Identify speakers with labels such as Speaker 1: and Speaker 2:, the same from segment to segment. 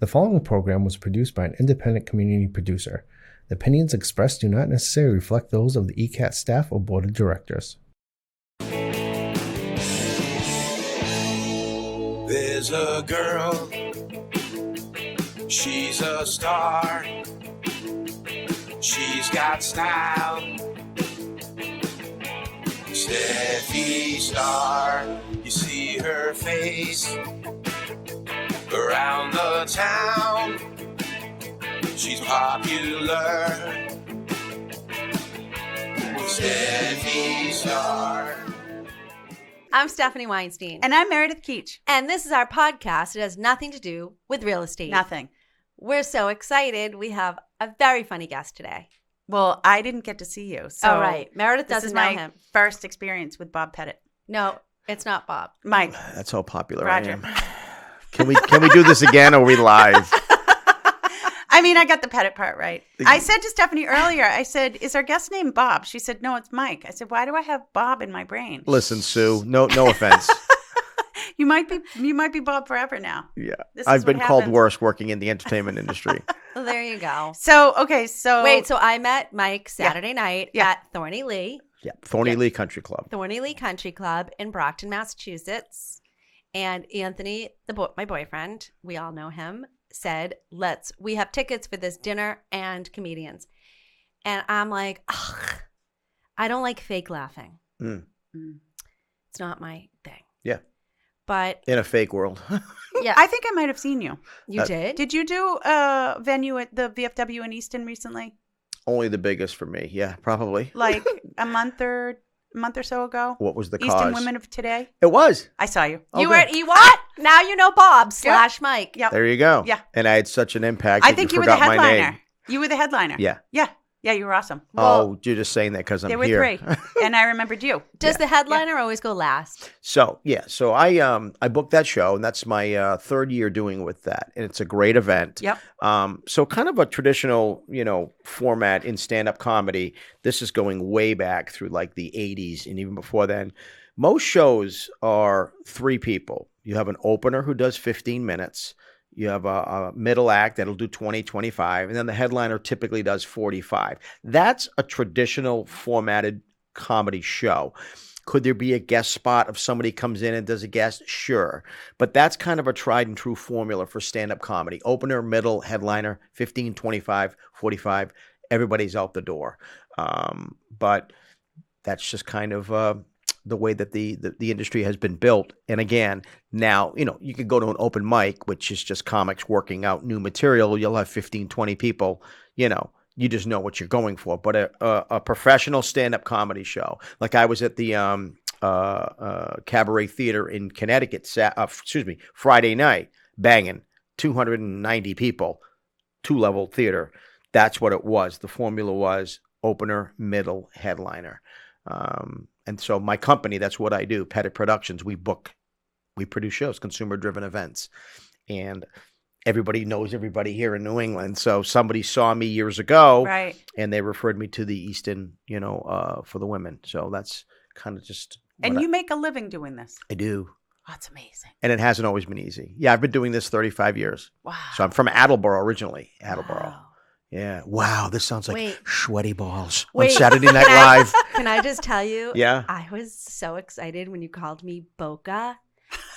Speaker 1: The following program was produced by an independent community producer. The opinions expressed do not necessarily reflect those of the ECAT staff or board of directors.
Speaker 2: There's a girl, she's a star, she's got style, Steffi Star, you see her face around the town, she's popular, Steffi Star.
Speaker 3: I'm Stephanie Weinstein.
Speaker 4: And I'm Meredith Keach.
Speaker 3: And this is our podcast. It has nothing to do with real estate.
Speaker 4: Nothing.
Speaker 3: We're so excited. We have a very funny guest today.
Speaker 4: Well, I didn't get to see you. So
Speaker 3: right. Meredith doesn't know him.
Speaker 4: This is my first experience with Bob Petit.
Speaker 3: No, it's not Bob.
Speaker 4: Mike.
Speaker 5: That's how popular
Speaker 4: Roger.
Speaker 5: I am. Can we do this again or are we live?
Speaker 4: I mean, I got the Petit part right. I said to Stephanie earlier, I said, is our guest name Bob? She said, no, it's Mike. I said, why do I have Bob in my brain?
Speaker 5: Listen, Sue, no offense.
Speaker 4: You might be Bob forever now.
Speaker 5: Yeah.
Speaker 4: This is
Speaker 5: I've been
Speaker 4: what
Speaker 5: called
Speaker 4: happens.
Speaker 5: worse working in the entertainment industry.
Speaker 3: Well, there you go.
Speaker 4: So
Speaker 3: I met Mike Saturday night at Thorny Lee.
Speaker 5: Yeah. Thorny Lee Country Club.
Speaker 3: Thorny Lee Country Club in Brockton, Massachusetts. And Anthony, my boyfriend, we all know him, said, we have tickets for this dinner and comedians. And I'm like, ugh, I don't like fake laughing. It's not my thing.
Speaker 5: Yeah.
Speaker 3: But
Speaker 5: in a fake world.
Speaker 3: yeah.
Speaker 4: I think I might have seen you.
Speaker 3: You did?
Speaker 4: Did you do a venue at the VFW in Easton recently?
Speaker 5: Only the biggest for me. Yeah, probably.
Speaker 4: Like a month or so ago?
Speaker 5: What was the
Speaker 4: Easton
Speaker 5: cause?
Speaker 4: Women of Today?
Speaker 5: It was.
Speaker 4: I saw you.
Speaker 3: You were at what? Now you know Bob / Mike.
Speaker 4: Yep.
Speaker 5: There you go.
Speaker 4: Yeah.
Speaker 5: And I had such an impact.
Speaker 4: I
Speaker 5: that
Speaker 4: think
Speaker 5: you
Speaker 4: you were the
Speaker 5: forgot my
Speaker 4: headliner.
Speaker 5: name.
Speaker 4: You were the headliner.
Speaker 5: Yeah.
Speaker 4: Yeah, you were awesome.
Speaker 5: Well, you're just saying that because I'm
Speaker 4: there
Speaker 5: here.
Speaker 4: were 3, and I remembered you.
Speaker 3: Does the headliner always go last?
Speaker 5: So I booked that show, and that's my third year doing with that, and it's a great event.
Speaker 4: Yep.
Speaker 5: So kind of a traditional, format in stand-up comedy. This is going way back through like the 80s and even before then. Most shows are 3 people. You have an opener who does 15 minutes. You have a middle act that'll do 20, 25, and then the headliner typically does 45. That's a traditional formatted comedy show. Could there be a guest spot if somebody comes in and does a guest? Sure. But that's kind of a tried and true formula for stand-up comedy. Opener, middle, headliner, 15, 25, 45. Everybody's out the door. But that's just kind of the way that the industry has been built. And again, now, you could go to an open mic, which is just comics working out new material. You'll have 15, 20 people, you just know what you're going for. But a professional stand-up comedy show, like I was at the Cabaret Theater in Connecticut, Friday night, banging, 290 people, 2-level theater. That's what it was. The formula was opener, middle, headliner. And so my company, that's what I do, Petit Productions. We produce shows, consumer-driven events. And everybody knows everybody here in New England. So somebody saw me years ago,
Speaker 4: right,
Speaker 5: and they referred me to the Easton, for the women. So that's kind of just
Speaker 4: And you make a living doing this.
Speaker 5: I do.
Speaker 4: Oh, that's amazing.
Speaker 5: And it hasn't always been easy. Yeah, I've been doing this 35 years.
Speaker 4: Wow.
Speaker 5: So I'm from Attleboro originally. Attleboro.
Speaker 4: Wow.
Speaker 5: Yeah. Wow, this sounds like
Speaker 3: Wait.
Speaker 5: sweaty balls on
Speaker 3: Wait.
Speaker 5: Saturday Night Live.
Speaker 3: Can I just tell you?
Speaker 5: Yeah.
Speaker 3: I was so excited when you called me Boca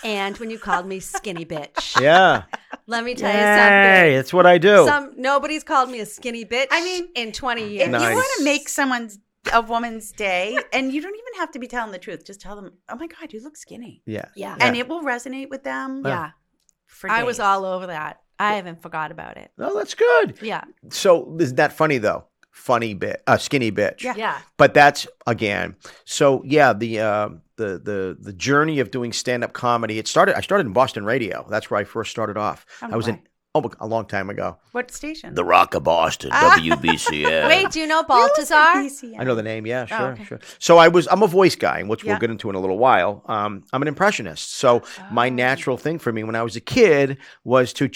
Speaker 3: and when you called me skinny bitch.
Speaker 5: Yeah.
Speaker 3: Let me tell you
Speaker 5: Hey,
Speaker 3: something.
Speaker 5: that's what I do.
Speaker 3: Nobody's called me a skinny bitch in 20 years.
Speaker 4: If
Speaker 5: Nice.
Speaker 4: you want to make a woman's day, and you don't even have to be telling the truth, just tell them, oh my God, you look skinny.
Speaker 5: Yeah.
Speaker 3: Yeah.
Speaker 4: And it will resonate with them.
Speaker 3: Yeah.
Speaker 4: For
Speaker 3: I was
Speaker 4: days.
Speaker 3: all over that. I haven't forgot about it.
Speaker 5: No, that's good.
Speaker 3: Yeah.
Speaker 5: So is that funny though? Funny bit, skinny bitch.
Speaker 3: Yeah.
Speaker 5: But that's again. So yeah, the journey of doing stand-up comedy. I started in Boston radio. That's where I first started off. I was in a long time ago.
Speaker 4: What station?
Speaker 5: The Rock of Boston, WBCN.
Speaker 3: Wait, do you know Baltazar?
Speaker 5: I know the name. Yeah, sure,
Speaker 4: okay.
Speaker 5: sure. So I'm a voice guy, which we'll get into in a little while. I'm an impressionist. So my natural thing for me when I was a kid was to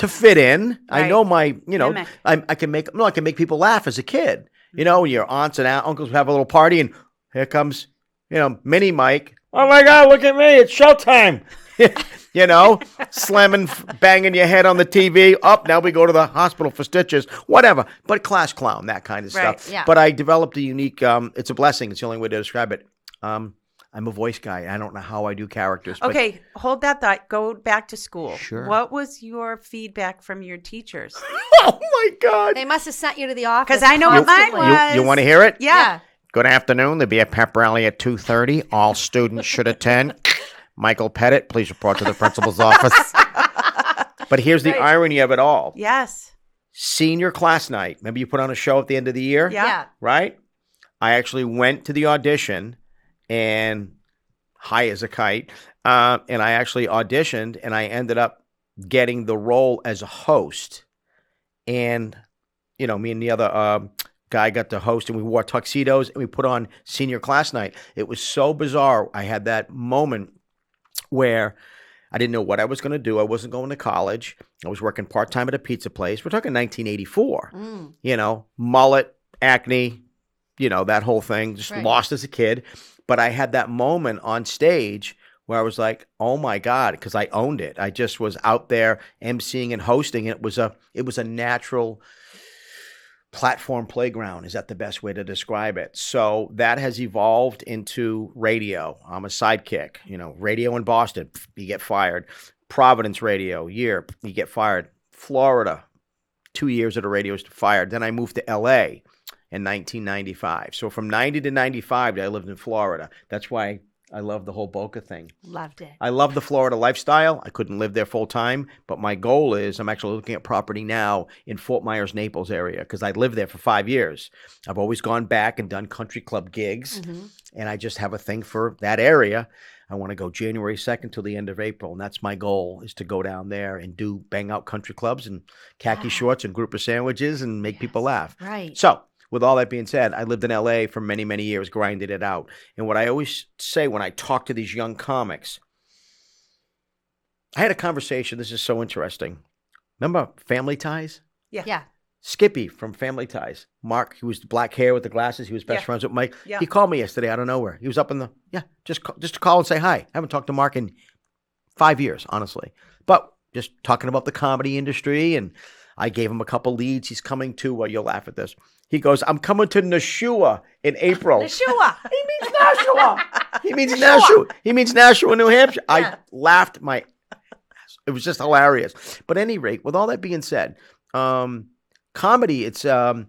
Speaker 5: fit in.
Speaker 4: Right.
Speaker 5: I know
Speaker 4: Mimic.
Speaker 5: I can make people laugh as a kid. Your aunts and uncles have a little party, and here comes, Mini Mike Oh my God, look at me. It's showtime. You know, slamming, banging your head on the TV. Up, now we go to the hospital for stitches, whatever. But class clown, that kind of
Speaker 4: Right,
Speaker 5: stuff.
Speaker 3: yeah.
Speaker 5: But I developed a unique, it's a blessing. It's the only way to describe it. I'm a voice guy. I don't know how I do characters. But
Speaker 4: Okay, hold that thought. Go back to school.
Speaker 5: Sure.
Speaker 4: What was your feedback from your teachers?
Speaker 5: oh my God.
Speaker 3: They must have sent you to the office.
Speaker 4: 'Cause I know what mine
Speaker 3: constantly.
Speaker 4: was.
Speaker 5: You want to hear it?
Speaker 4: Yeah.
Speaker 5: Good afternoon. There'll be a pep rally at 2:30. All students should attend. Michael Petit, please report to the principal's office. But here's the irony of it all.
Speaker 4: Yes.
Speaker 5: Senior class night. Remember you put on a show at the end of the year?
Speaker 4: Yeah.
Speaker 3: Yeah.
Speaker 5: Right? I actually went to the audition and high as a kite. And I actually auditioned and I ended up getting the role as a host. And, you know, me and the other guy got to host and we wore tuxedos and we put on senior class night. It was so bizarre. I had that moment where I didn't know what I was going to do. I wasn't going to college. I was working part-time at a pizza place. We're talking 1984. You know, mullet, acne, you know, that whole thing. Just lost as a kid. But I had that moment on stage where I was like, oh my God, because I owned it. I just was out there emceeing and hosting. It was a natural platform playground. Is that the best way to describe it? So that has evolved into radio. I'm a sidekick. You know, radio in Boston, you get fired. Providence radio, year, you get fired. Florida, 2 years at a radio, fired. Then I moved to LA in 1995. So from 90 to 95, I lived in Florida. That's why I love the whole Boca thing.
Speaker 3: Loved it.
Speaker 5: I love the Florida lifestyle. I couldn't live there full time, but my goal is I'm actually looking at property now in Fort Myers, Naples area because I lived there for 5 years. I've always gone back and done country club gigs, and I just have a thing for that area. I want to go January 2nd till the end of April, and that's my goal is to go down there and do bang out country clubs and khaki shorts and grouper sandwiches and make people laugh.
Speaker 3: Right.
Speaker 5: So with all that being said, I lived in LA for many, many years, grinded it out. And what I always say when I talk to these young comics, I had a conversation. This is so interesting. Remember Family Ties?
Speaker 3: Yeah.
Speaker 5: Skippy from Family Ties. Mark, he was the black hair with the glasses. He was best friends with Mike.
Speaker 4: Yeah.
Speaker 5: He called me yesterday out of nowhere. He was up in the, just to call and say hi. I haven't talked to Mark in 5 years, honestly. But just talking about the comedy industry, and I gave him a couple leads. He's coming to, well, you'll laugh at this. He goes, I'm coming to Nashua in April.
Speaker 3: Nashua.
Speaker 5: He means Nashua. He means Nashua. He means Nashua, New Hampshire. I laughed my ass. It was just hilarious. But at any rate, with all that being said, comedy, it's a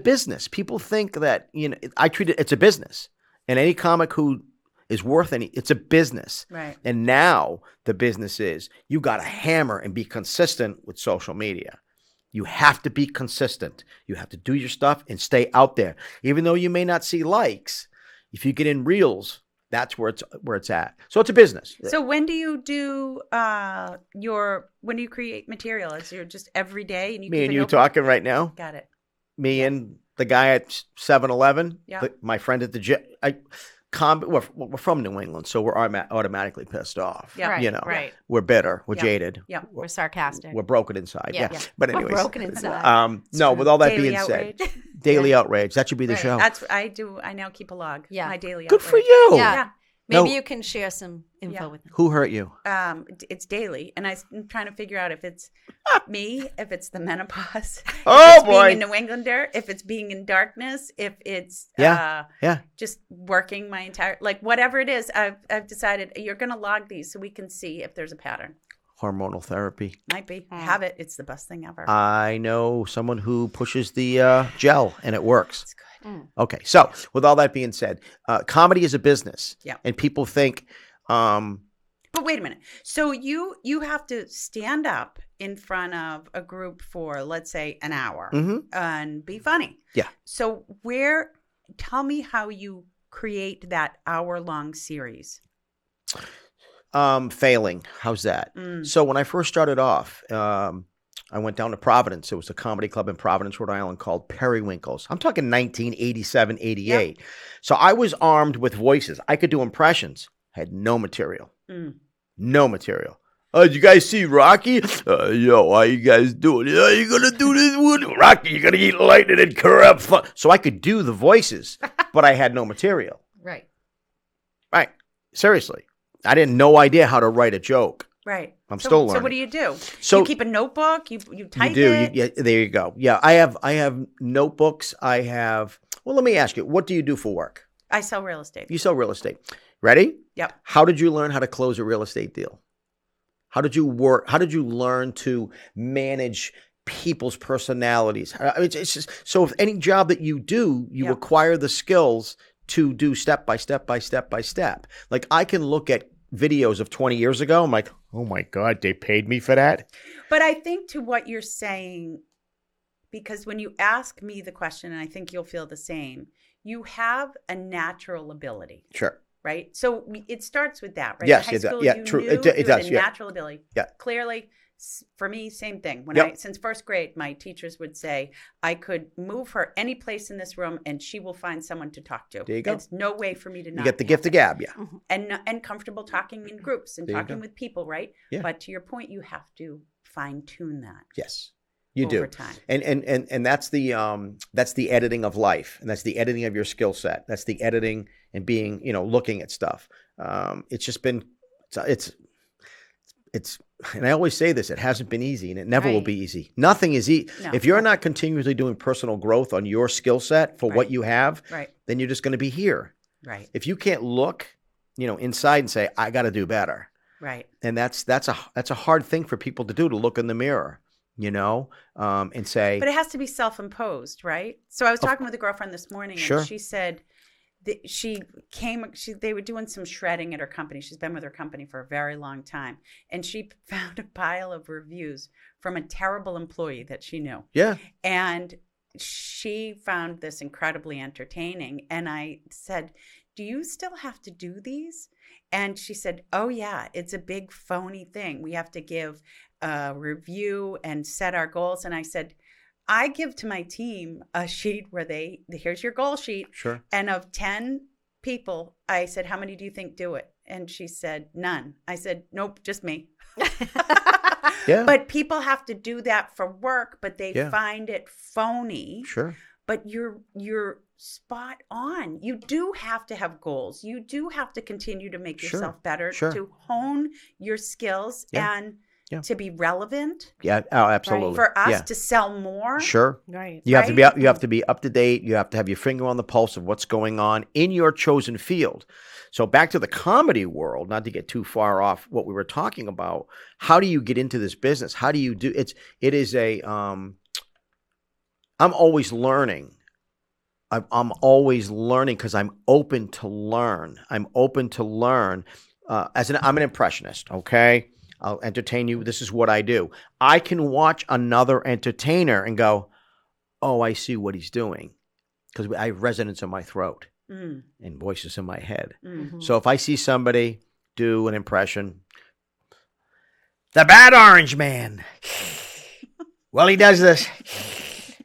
Speaker 5: business. People think that, you know, I treat it, it's a business. And any comic who is worth it's a business.
Speaker 4: Right.
Speaker 5: And now the business is you got to hammer and be consistent with social media. You have to be consistent. You have to do your stuff and stay out there. Even though you may not see likes, if you get in reels, that's where it's at. So it's a business.
Speaker 4: So when do you do when do you create material? Is it just every day? And
Speaker 5: Me and you talking right now?
Speaker 4: Got it.
Speaker 5: Me and the guy at 7-Eleven,
Speaker 4: Yeah.
Speaker 5: my friend at the gym. We're from New England, so we're automatically pissed off.
Speaker 4: Yeah.
Speaker 3: Right,
Speaker 5: You know,
Speaker 3: right.
Speaker 5: we're bitter. We're
Speaker 4: Yeah.
Speaker 5: jaded.
Speaker 4: Yeah.
Speaker 3: We're sarcastic.
Speaker 5: We're broken inside.
Speaker 3: Yeah.
Speaker 5: Yeah. But
Speaker 3: We're
Speaker 5: anyways.
Speaker 3: broken inside.
Speaker 5: No, with all that
Speaker 4: Daily
Speaker 5: being
Speaker 4: outrage.
Speaker 5: said, daily outrage. That should be the
Speaker 3: Right.
Speaker 5: show.
Speaker 4: That's I do. I now keep a log.
Speaker 3: Yeah.
Speaker 4: My daily.
Speaker 5: Good for
Speaker 4: outrage.
Speaker 5: you.
Speaker 3: Yeah.
Speaker 4: Yeah.
Speaker 3: Maybe
Speaker 5: No.
Speaker 3: you can share some info
Speaker 4: Yeah.
Speaker 3: with them.
Speaker 5: Who hurt you?
Speaker 4: It's daily, and I'm trying to figure out if it's me, if it's the menopause, if
Speaker 5: Oh,
Speaker 4: it's
Speaker 5: boy.
Speaker 4: being a New Englander, if it's being in darkness, if it's
Speaker 5: Yeah.
Speaker 4: just working my entire whatever it is. I've decided you're going to log these so we can see if there's a pattern.
Speaker 5: Hormonal therapy.
Speaker 4: Might be. Have it. It's the best thing ever.
Speaker 5: I know someone who pushes the gel and it works.
Speaker 4: It's good.
Speaker 5: Okay, so with all that being said, comedy is a business.
Speaker 4: Yeah.
Speaker 5: And people think,
Speaker 4: But wait a minute. So you have to stand up in front of a group for, let's say, an hour and be funny.
Speaker 5: Yeah.
Speaker 4: So tell me how you create that hour-long series.
Speaker 5: failing. How's that? So when I first started off, I went down to Providence. It was a comedy club in Providence, Rhode Island called Periwinkles. I'm talking 1987, 88. So I was armed with voices. I could do impressions. I had no material. No material. Did you guys see Rocky? Yo, how you guys doing? Yeah, you gonna do this one? Rocky, you gonna eat lightning and corrupt. So I could do the voices, but I had no material.
Speaker 3: Right.
Speaker 5: Right. Seriously. I didn't no idea how to write a joke.
Speaker 4: Right.
Speaker 5: I'm still learning.
Speaker 4: So what do you do?
Speaker 5: So
Speaker 4: you keep a notebook. You type
Speaker 5: you do.
Speaker 4: it.
Speaker 5: Yeah, there you go. Yeah, I have notebooks. I have. Well, let me ask you. What do you do for work?
Speaker 4: I sell real estate.
Speaker 5: You sell real estate. Ready?
Speaker 4: Yep.
Speaker 5: How did you learn how to close a real estate deal? How did you work? How did you learn to manage people's personalities? It's just so. If any job that you do, you acquire the skills to do step by step by step by step. Like I can look at videos of 20 years ago. I'm like, oh my God, they paid me for that.
Speaker 4: But I think to what you're saying, because when you ask me the question, and I think you'll feel the same, you have a natural ability.
Speaker 5: Sure.
Speaker 4: Right? So it starts with that, right?
Speaker 5: Yes,
Speaker 4: In high school,
Speaker 5: yeah,
Speaker 4: you
Speaker 5: true.
Speaker 4: knew
Speaker 5: It
Speaker 4: you
Speaker 5: does,
Speaker 4: had a
Speaker 5: yeah.
Speaker 4: natural ability.
Speaker 5: Yeah.
Speaker 4: Clearly, for me, same thing. Since first grade, my teachers would say, I could move her any place in this room and she will find someone to talk to.
Speaker 5: There you go.
Speaker 4: It's no way for me to not
Speaker 5: You get the
Speaker 4: have
Speaker 5: gift of
Speaker 4: it.
Speaker 5: gab, yeah.
Speaker 4: And comfortable talking in groups and
Speaker 5: There you
Speaker 4: talking
Speaker 5: go.
Speaker 4: with people, right?
Speaker 5: Yeah.
Speaker 4: But to your point, you have to fine tune that.
Speaker 5: Yes. You
Speaker 4: over
Speaker 5: do.
Speaker 4: time.
Speaker 5: And that's the editing of life. And that's the editing of your skill set. That's the editing and being, looking at stuff. It's just been it's and I always say this, it hasn't been easy and it never will
Speaker 4: Right.
Speaker 5: be easy. Nothing is easy.
Speaker 4: No.
Speaker 5: If you're not continuously doing personal growth on your skill set for what
Speaker 4: Right.
Speaker 5: you have,
Speaker 4: Right.
Speaker 5: then you're just going to be here.
Speaker 4: Right.
Speaker 5: If you can't look, inside and say, I got to do better.
Speaker 4: Right.
Speaker 5: And that's a hard thing for people to do, to look in the mirror, and say,
Speaker 4: But it has to be self-imposed, right? So I was talking with a girlfriend this morning,
Speaker 5: Sure.
Speaker 4: and she said that they were doing some shredding at her company. She's been with her company for a very long time, and she found a pile of reviews from a terrible employee that she knew,
Speaker 5: yeah,
Speaker 4: and she found this incredibly entertaining. And I said, do you still have to do these? And she said, oh yeah, it's a big phony thing. We have to give a review and set our goals. And I said, I give to my team a sheet where here's your goal sheet.
Speaker 5: sure.
Speaker 4: And of 10 people, I said, how many do you think do it? And she said, none. I said, nope, just me.
Speaker 5: Yeah.
Speaker 4: But people have to do that for work, but they
Speaker 5: Yeah.
Speaker 4: find it phony.
Speaker 5: Sure.
Speaker 4: But you're spot on. You do have to have goals. You do have to continue to make
Speaker 5: Sure.
Speaker 4: yourself better,
Speaker 5: Sure.
Speaker 4: to hone your skills
Speaker 5: Yeah.
Speaker 4: and
Speaker 5: Yeah.
Speaker 4: to be relevant
Speaker 5: Yeah. Oh, absolutely.
Speaker 4: for us
Speaker 5: Yeah.
Speaker 4: to sell more.
Speaker 5: Sure.
Speaker 3: Right.
Speaker 5: You have to
Speaker 4: Right?
Speaker 5: you have to be up to date. You have to have your finger on the pulse of what's going on in your chosen field. So back to the comedy world, not to get too far off what we were talking about. How do you get into this business? How do you do it is a I'm always learning. I'm always learning because I'm open to learn. I'm open to learn. I'm an impressionist, okay? I'll entertain you. This is what I do. I can watch another entertainer and go, oh, I see what he's doing, because I have resonance in my throat
Speaker 4: Mm,
Speaker 5: and voices in my head.
Speaker 4: mm.
Speaker 5: So if I see somebody do an impression, the bad orange man, well, he does this.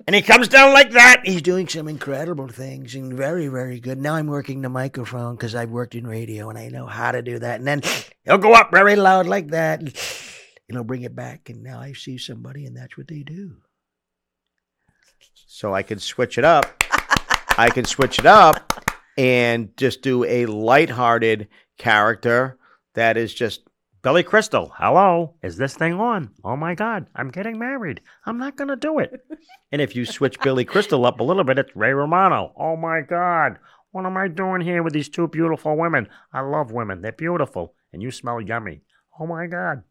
Speaker 5: And he comes down like that. He's doing some incredible things and very, very good. Now I'm working the microphone because I've worked in radio and I know how to do that. And then he'll go up very loud like that. And he'll bring it back. And now I see somebody and that's what they do. So I can switch it up. And just do a lighthearted character that is just, Billy Crystal, hello, is this thing on? Oh my God, I'm getting married. I'm not going to do it. And if you switch Billy Crystal up a little bit, it's Ray Romano. Oh my God, what am I doing here with these two beautiful women? I love women. They're beautiful. And you smell yummy. Oh my God.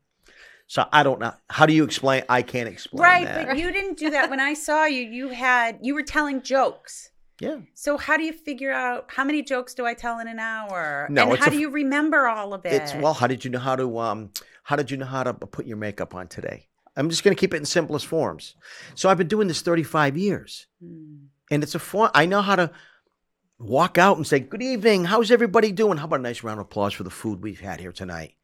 Speaker 5: So I don't know. How do you explain? I can't explain
Speaker 4: Right,
Speaker 5: that.
Speaker 4: but you didn't do that. When I saw you, you were telling jokes.
Speaker 5: Yeah.
Speaker 4: So how do you figure out how many jokes do I tell in an hour?
Speaker 5: No,
Speaker 4: and
Speaker 5: it's
Speaker 4: how do you remember all of it?
Speaker 5: How did you know how to put your makeup on today? I'm just going to keep it in simplest forms. So I've been doing this 35 years. And it's a form. I know how to walk out and say, good evening. How's everybody doing? How about a nice round of applause for the food we've had here tonight?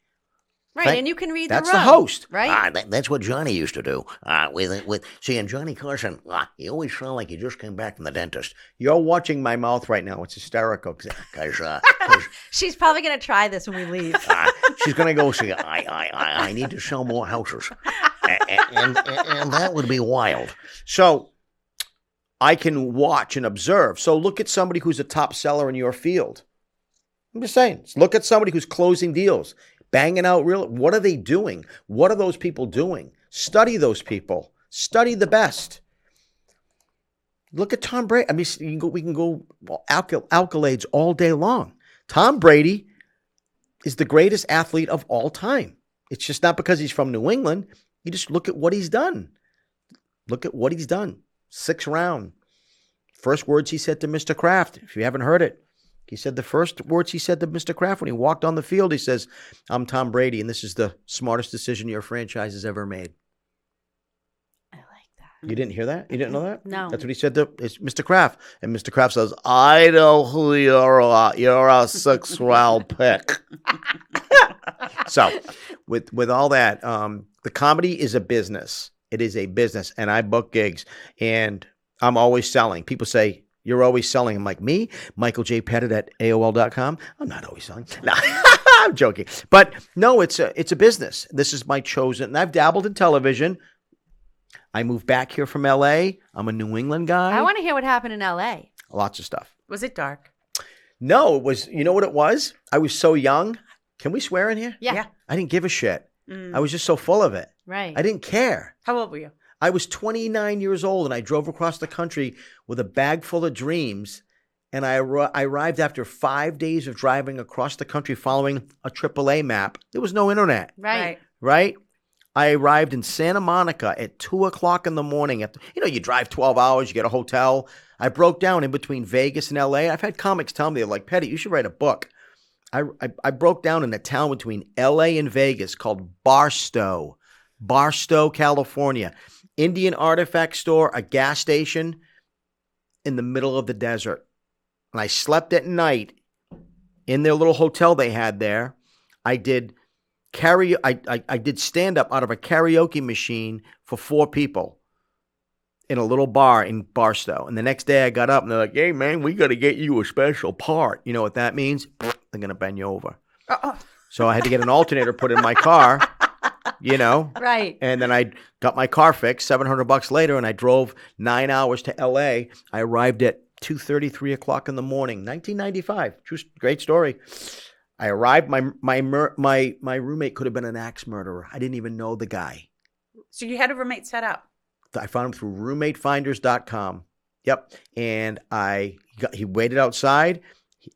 Speaker 3: Right, and you can read
Speaker 5: That's
Speaker 3: the room.
Speaker 5: the host.
Speaker 3: Right?
Speaker 6: That's what Johnny used to do. And Johnny Carson, he always felt like he just came back from the dentist.
Speaker 5: You're watching my mouth right now. It's hysterical.
Speaker 6: Because
Speaker 3: She's probably going to try this when we leave.
Speaker 6: she's going to go see, I need to sell more houses. And that would be wild.
Speaker 5: So I can watch and observe. So look at somebody who's a top seller in your field. I'm just saying. Look at somebody who's closing deals, banging out real. What are they doing? What are those people doing? Study those people. Study the best. Look at Tom Brady. I mean, we can go accolades all day long. Tom Brady is the greatest athlete of all time. It's just not because he's from New England. You just look at what he's done. Look at what he's done. 6th round. First words he said to Mr. Kraft, if you haven't heard it, he said the first words he said to Mr. Kraft when he walked on the field, he says, I'm Tom Brady, and this is the smartest decision your franchise has ever made.
Speaker 3: I like that.
Speaker 5: You didn't hear that? You didn't know that?
Speaker 3: No.
Speaker 5: That's what he said to Mr. Kraft. And Mr. Kraft says, I know who you are. You're a 6th round pick. So with all that, the comedy is a business. It is a business, and I book gigs, and I'm always selling. People say, you're always selling. I'm like, me? Michael J. Petit at AOL.com? I'm not always selling. No, I'm joking. But no, it's a business. This is my chosen, and I've dabbled in television. I moved back here from L.A. I'm a New England guy.
Speaker 3: I want to hear what happened in L.A.
Speaker 5: Lots of stuff.
Speaker 4: Was it dark?
Speaker 5: No, it was, you know what it was? I was so young. Can we swear in here?
Speaker 3: Yeah.
Speaker 5: I didn't give a shit. I was just so full of it.
Speaker 3: Right.
Speaker 5: I didn't care.
Speaker 4: How old were you?
Speaker 5: I was 29 years old, and I drove across the country with a bag full of dreams, and I arrived after 5 days of driving across the country following a AAA map. There was no internet, right? I arrived in Santa Monica at 2 o'clock in the morning. You drive 12 hours, you get a hotel. I broke down in between Vegas and L.A. I've had comics tell me, they're like, Petty, you should write a book. I broke down in a town between L.A. and Vegas called Barstow, California. Indian artifact store, a gas station in the middle of the desert. And I slept at night in their little hotel they had there. I did I did stand up out of a karaoke machine for 4 people in a little bar in Barstow. And the next day I got up and they're like, hey man, we got to get you a special part. You know what that means? They're going to bend you over. So I had to get an alternator put in my car.
Speaker 3: Right.
Speaker 5: And then I got my car fixed $700 later, and I drove 9 hours to LA. I arrived at 2:30, 3 o'clock in the morning, 1995. True, great story. I arrived. My roommate could have been an axe murderer. I didn't even know the guy.
Speaker 4: So you had a roommate set up?
Speaker 5: I found him through roommatefinders.com. Yep. And he waited outside.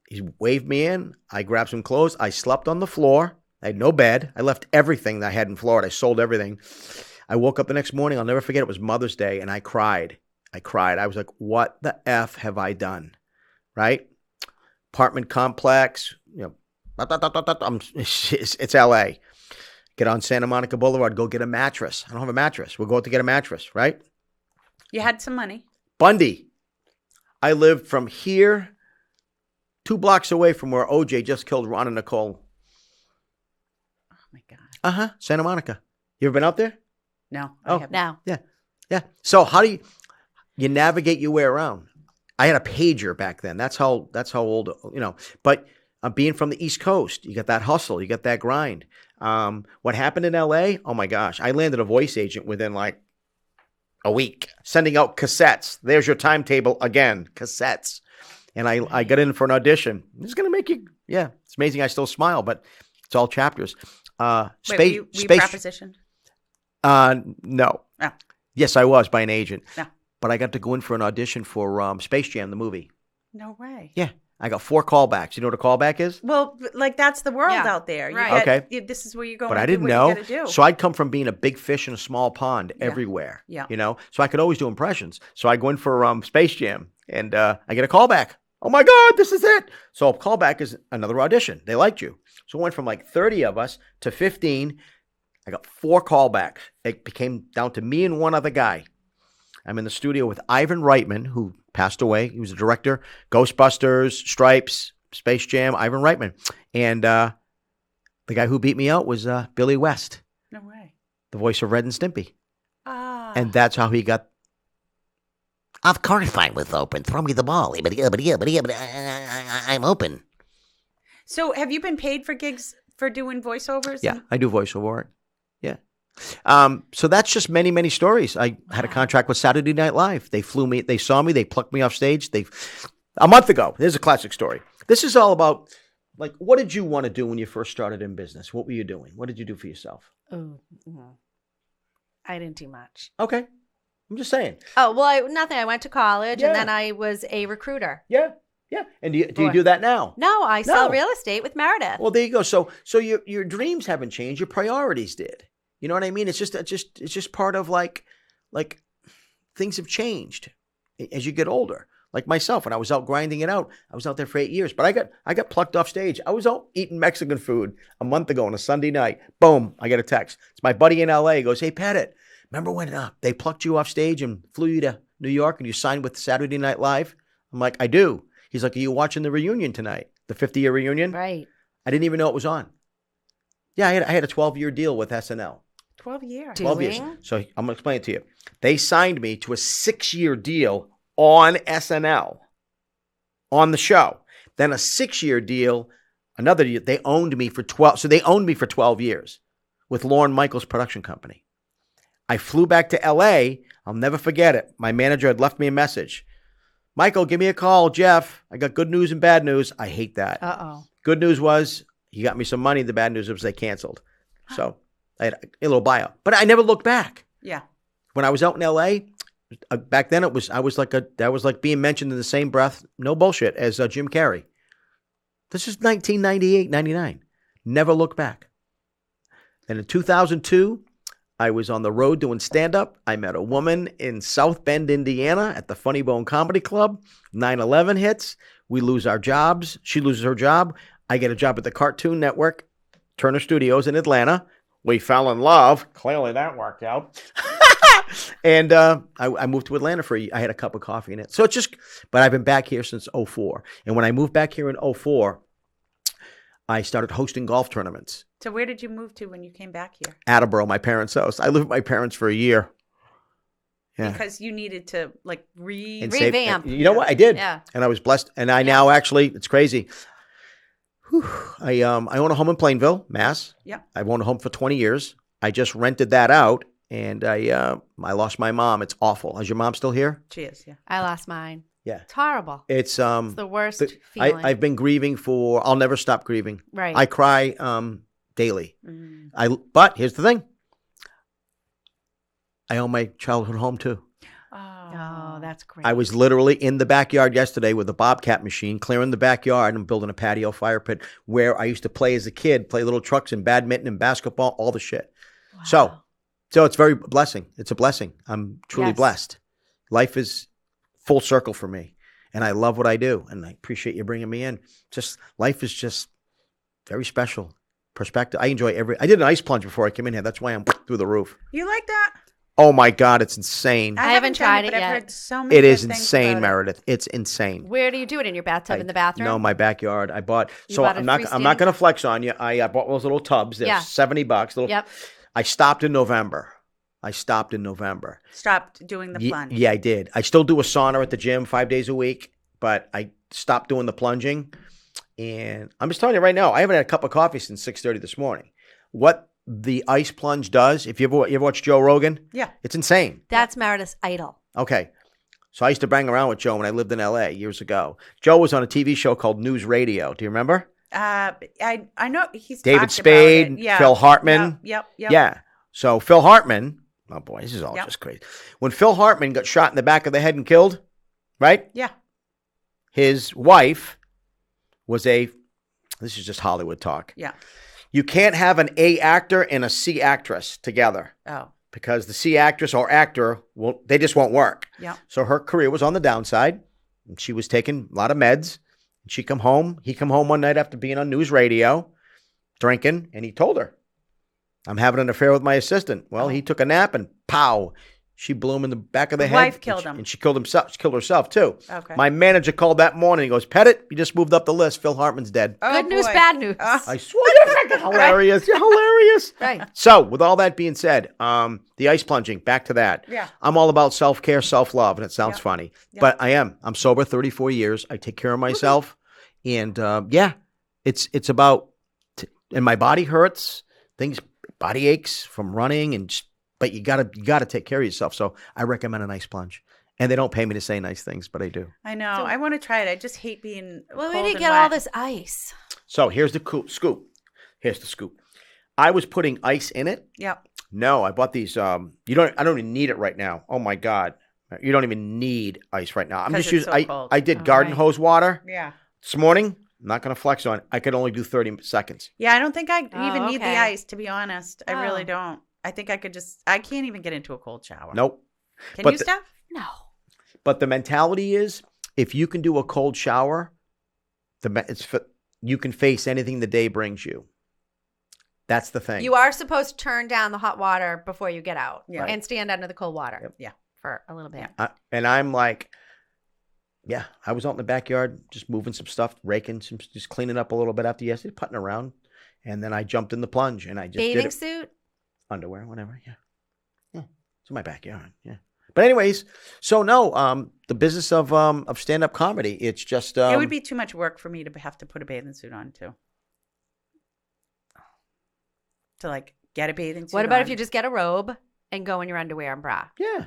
Speaker 5: He waved me in. I grabbed some clothes. I slept on the floor. I had no bed. I left everything that I had in Florida. I sold everything. I woke up the next morning. I'll never forget. It was Mother's Day, and I cried. I was like, what the F have I done? Right? Apartment complex. It's L.A. Get on Santa Monica Boulevard. Go get a mattress. I don't have a mattress. We'll go out to get a mattress, right?
Speaker 4: You had some money.
Speaker 5: Bundy. I lived from here 2 blocks away from where OJ just killed Ron and Nicole.
Speaker 4: Oh, my God.
Speaker 5: Santa Monica. You ever been out there?
Speaker 4: No.
Speaker 3: No.
Speaker 5: Yeah. So how do you navigate your way around? I had a pager back then. That's how old, But being from the East Coast, you got that hustle. You got that grind. What happened in L.A.? Oh, my gosh. I landed a voice agent within like a week. Sending out cassettes. There's your timetable again. Cassettes. And I got in for an audition. It's going to make you, it's amazing I still smile, but it's all chapters.
Speaker 4: Were you propositioned?
Speaker 5: No.
Speaker 4: Oh.
Speaker 5: Yes, I was by an agent.
Speaker 4: No.
Speaker 5: But I got to go in for an audition for Space Jam, the movie.
Speaker 4: No way.
Speaker 5: Yeah. I got 4 callbacks. You know what a callback is?
Speaker 4: Well, like that's the world out there.
Speaker 3: Right.
Speaker 5: Okay.
Speaker 4: This is where you're going.
Speaker 5: But I
Speaker 4: to
Speaker 5: didn't
Speaker 4: do
Speaker 5: know.
Speaker 4: what you gotta do.
Speaker 5: So I'd come from being a big fish in a small pond everywhere.
Speaker 4: Yeah.
Speaker 5: So I could always do impressions. So I go in for Space Jam, and I get a callback. Oh my God, this is it. So a callback is another audition. They liked you. So it went from like 30 of us to 15. I got 4 callbacks. It became down to me and one other guy. I'm in the studio with Ivan Reitman, who passed away. He was a director, Ghostbusters, Stripes, Space Jam, Ivan Reitman. And the guy who beat me out was Billy West.
Speaker 4: No way.
Speaker 5: The voice of Red and Stimpy.
Speaker 4: Ah.
Speaker 5: And that's how he got.
Speaker 6: Of course I was open. Throw me the ball. But I'm open.
Speaker 4: So have you been paid for gigs for doing voiceovers?
Speaker 5: Yeah, I do voiceover work. Yeah. So that's just many, many stories. I had a contract with Saturday Night Live. They flew me. They saw me. They plucked me off stage. A month ago. Here's a classic story. This is all about Like, what did you want to do when you first started in business? What were you doing? What did you do for yourself?
Speaker 3: Oh, I didn't do much.
Speaker 5: Okay. I'm just saying.
Speaker 3: Oh, well, nothing. I went to college
Speaker 5: Yeah.
Speaker 3: and then I was a recruiter.
Speaker 5: Yeah. Yeah. And do you do that now?
Speaker 3: No, I sell
Speaker 5: No.
Speaker 3: real estate with Meredith.
Speaker 5: Well, there you go. So your dreams haven't changed. Your priorities did. You know what I mean? It's just part of like things have changed as you get older. Like myself, when I was out grinding it out, I was out there for 8 years, but I got plucked off stage. I was out eating Mexican food a month ago on a Sunday night. Boom, I get a text. It's my buddy in LA. He goes, "Hey, Petit, remember when they plucked you off stage and flew you to New York and you signed with Saturday Night Live?" I'm like, "I do." He's like, "Are you watching the reunion tonight? The 50-year reunion?"
Speaker 3: Right.
Speaker 5: I didn't even know it was on. Yeah, I had a 12-year deal with SNL.
Speaker 4: 12 years.
Speaker 5: 12 years.
Speaker 3: Doing?
Speaker 5: So I'm going to explain it to you. They signed me to a 6-year deal on SNL, on the show. Then a 6-year deal, another year. They owned me for 12. So they owned me for 12 years with Lorne Michaels production company. I flew back to LA. I'll never forget it. My manager had left me a message. "Michael, give me a call, Jeff. I got good news and bad news." I hate that.
Speaker 3: Uh-oh.
Speaker 5: Good news was he got me some money. The bad news was they canceled. So I had a little buyout. But I never looked back.
Speaker 4: Yeah.
Speaker 5: When I was out in LA, back then that was like being mentioned in the same breath, no bullshit, as Jim Carrey. This is 1998, 99. Never looked back. And in 2002, I was on the road doing stand-up. I met a woman in South Bend, Indiana at the Funny Bone Comedy Club. 9/11 hits. We lose our jobs. She loses her job. I get a job at the Cartoon Network, Turner Studios in Atlanta. We fell in love. Clearly that worked out. And I moved to Atlanta for a year. I had a cup of coffee in it. So it's just, but I've been back here since 2004. And when I moved back here in 2004, I started hosting golf tournaments.
Speaker 4: So where did you move to when you came back here?
Speaker 5: Attleboro, my parents' house. I lived with my parents for a year. Yeah.
Speaker 4: Because you needed to like
Speaker 5: And save-
Speaker 3: Revamp.
Speaker 5: you know what? I did.
Speaker 3: Yeah.
Speaker 5: And I was blessed. And I now actually, it's crazy. I own a home in Plainville, Mass.
Speaker 4: Yeah.
Speaker 5: I've owned a home for 20 years. I just rented that out. And I lost my mom. It's awful. Is your mom still here?
Speaker 4: She is, yeah.
Speaker 3: I lost mine.
Speaker 5: Yeah.
Speaker 3: It's horrible.
Speaker 5: It's
Speaker 3: It's the worst feeling.
Speaker 5: I've been grieving I'll never stop grieving.
Speaker 3: Right.
Speaker 5: I cry daily.
Speaker 4: Mm.
Speaker 5: But here's the thing. I own my childhood home too.
Speaker 3: Oh, that's great.
Speaker 5: I was literally in the backyard yesterday with a bobcat machine, clearing the backyard and building a patio fire pit where I used to play as a kid, play little trucks and badminton and basketball, all the shit.
Speaker 3: Wow.
Speaker 5: So it's very blessing. It's a blessing. I'm truly
Speaker 3: Yes.
Speaker 5: blessed. Life is full circle for me, and I love what I do, and I appreciate you bringing me in. Just life is just very special. Perspective. I enjoy I did an ice plunge before I came in here. That's why I'm through the roof.
Speaker 4: You like that?
Speaker 5: Oh my God, it's insane.
Speaker 3: I haven't tried it
Speaker 4: but
Speaker 3: yet.
Speaker 4: I've heard so many
Speaker 5: It is
Speaker 4: good things
Speaker 5: insane,
Speaker 4: about it.
Speaker 5: Meredith. It's insane.
Speaker 3: Where do you do it? In your bathtub, in the bathroom?
Speaker 5: No, my backyard. I bought.
Speaker 3: You
Speaker 5: So
Speaker 3: bought a
Speaker 5: I'm not
Speaker 3: freestanding
Speaker 5: going to flex on you. I bought those little tubs. They're
Speaker 3: Yeah.
Speaker 5: $70.
Speaker 3: Yep.
Speaker 5: I stopped in November.
Speaker 4: Stopped doing the plunge.
Speaker 5: Yeah, I did. I still do a sauna at the gym 5 days a week, but I stopped doing the plunging. And I'm just telling you right now, I haven't had a cup of coffee since 6:30 this morning. What the ice plunge does, if you ever watch Joe Rogan,
Speaker 4: Yeah.
Speaker 5: it's insane.
Speaker 3: That's Meredith's idol.
Speaker 5: Okay. So I used to bang around with Joe when I lived in LA years ago. Joe was on a TV show called News Radio. Do you remember?
Speaker 4: I know he's
Speaker 5: David
Speaker 4: talked
Speaker 5: Spade,
Speaker 4: about it. Yeah.
Speaker 5: Phil Hartman.
Speaker 4: Yep.
Speaker 5: Yeah. So Phil Hartman, oh boy, this is all
Speaker 4: Yep.
Speaker 5: just crazy. When Phil Hartman got shot in the back of the head and killed, right?
Speaker 4: Yeah.
Speaker 5: His wife was this is just Hollywood talk.
Speaker 4: Yeah.
Speaker 5: You can't have an A actor and a C actress together
Speaker 4: Oh.
Speaker 5: because the C actress or actor, they just won't work.
Speaker 4: Yeah.
Speaker 5: So her career was on the downside. And she was taking a lot of meds. He come home one night after being on news radio, drinking, and he told her, "I'm having an affair with my assistant." Well, he took a nap and pow, she blew him in the back of the
Speaker 4: The
Speaker 5: head.
Speaker 4: wife killed him.
Speaker 5: And she killed himself. She killed herself too.
Speaker 4: Okay.
Speaker 5: My manager called that morning. He goes, "Petit, you just moved up the list. Phil Hartman's dead."
Speaker 4: Oh,
Speaker 3: Good news,
Speaker 4: boy.
Speaker 3: bad news.
Speaker 5: I swear, you're fucking hilarious. You're hilarious.
Speaker 3: Right.
Speaker 5: So, with all that being said, the ice plunging, back to that.
Speaker 4: Yeah.
Speaker 5: I'm all about self-care, self-love, and it sounds
Speaker 4: Yeah.
Speaker 5: funny.
Speaker 4: Yeah.
Speaker 5: But I am. I'm sober 34 years. I take care of myself. And, it's about, and my body hurts, body aches from running, but you gotta take care of yourself. So I recommend an ice plunge. And they don't pay me to say nice things, but I do.
Speaker 4: I know. I want to try it. I just hate being
Speaker 3: Well,
Speaker 4: cold
Speaker 3: where do you
Speaker 4: and
Speaker 3: get
Speaker 4: wet.
Speaker 3: all this ice?
Speaker 5: So here's the scoop. Here's the scoop. I was putting ice in it.
Speaker 4: Yep.
Speaker 5: No, I bought these. I don't even need it right now. Oh my God. You don't even need ice right now. I'm
Speaker 4: 'Cause
Speaker 5: just
Speaker 4: it's
Speaker 5: using,
Speaker 4: so cold.
Speaker 5: I did garden
Speaker 3: right.
Speaker 5: hose water
Speaker 4: Yeah.
Speaker 5: this morning. I'm not going to flex on it. I could only do 30 seconds.
Speaker 4: Yeah, I don't think I
Speaker 3: Oh,
Speaker 4: even need
Speaker 3: okay.
Speaker 4: the ice, to be honest. I really
Speaker 3: Oh.
Speaker 4: don't. I think I could I can't even get into a cold shower.
Speaker 5: Nope.
Speaker 4: Can
Speaker 5: But
Speaker 4: you,
Speaker 5: the-
Speaker 4: Steph?
Speaker 3: No.
Speaker 5: But the mentality is if you can do a cold shower, you can face anything the day brings you. That's the thing.
Speaker 3: You are supposed to turn down the hot water before you get out
Speaker 4: Yeah.
Speaker 3: and stand under the cold water.
Speaker 5: Yep.
Speaker 4: Yeah.
Speaker 3: For a little bit.
Speaker 5: And I'm like, yeah, I was out in the backyard just moving some stuff, raking some, just cleaning up a little bit after yesterday, putting around. And then I jumped in the plunge and I just did
Speaker 3: Bathing
Speaker 5: it.
Speaker 3: suit?
Speaker 5: Underwear, whatever. Yeah. It's in my backyard. Yeah. But anyways, so no, the business of stand-up comedy, it's just
Speaker 4: it would be too much work for me to have to put a bathing suit on too. To like get a bathing suit.
Speaker 3: What about
Speaker 4: on.
Speaker 3: if you just get a robe and go in your underwear and bra?
Speaker 5: yeah,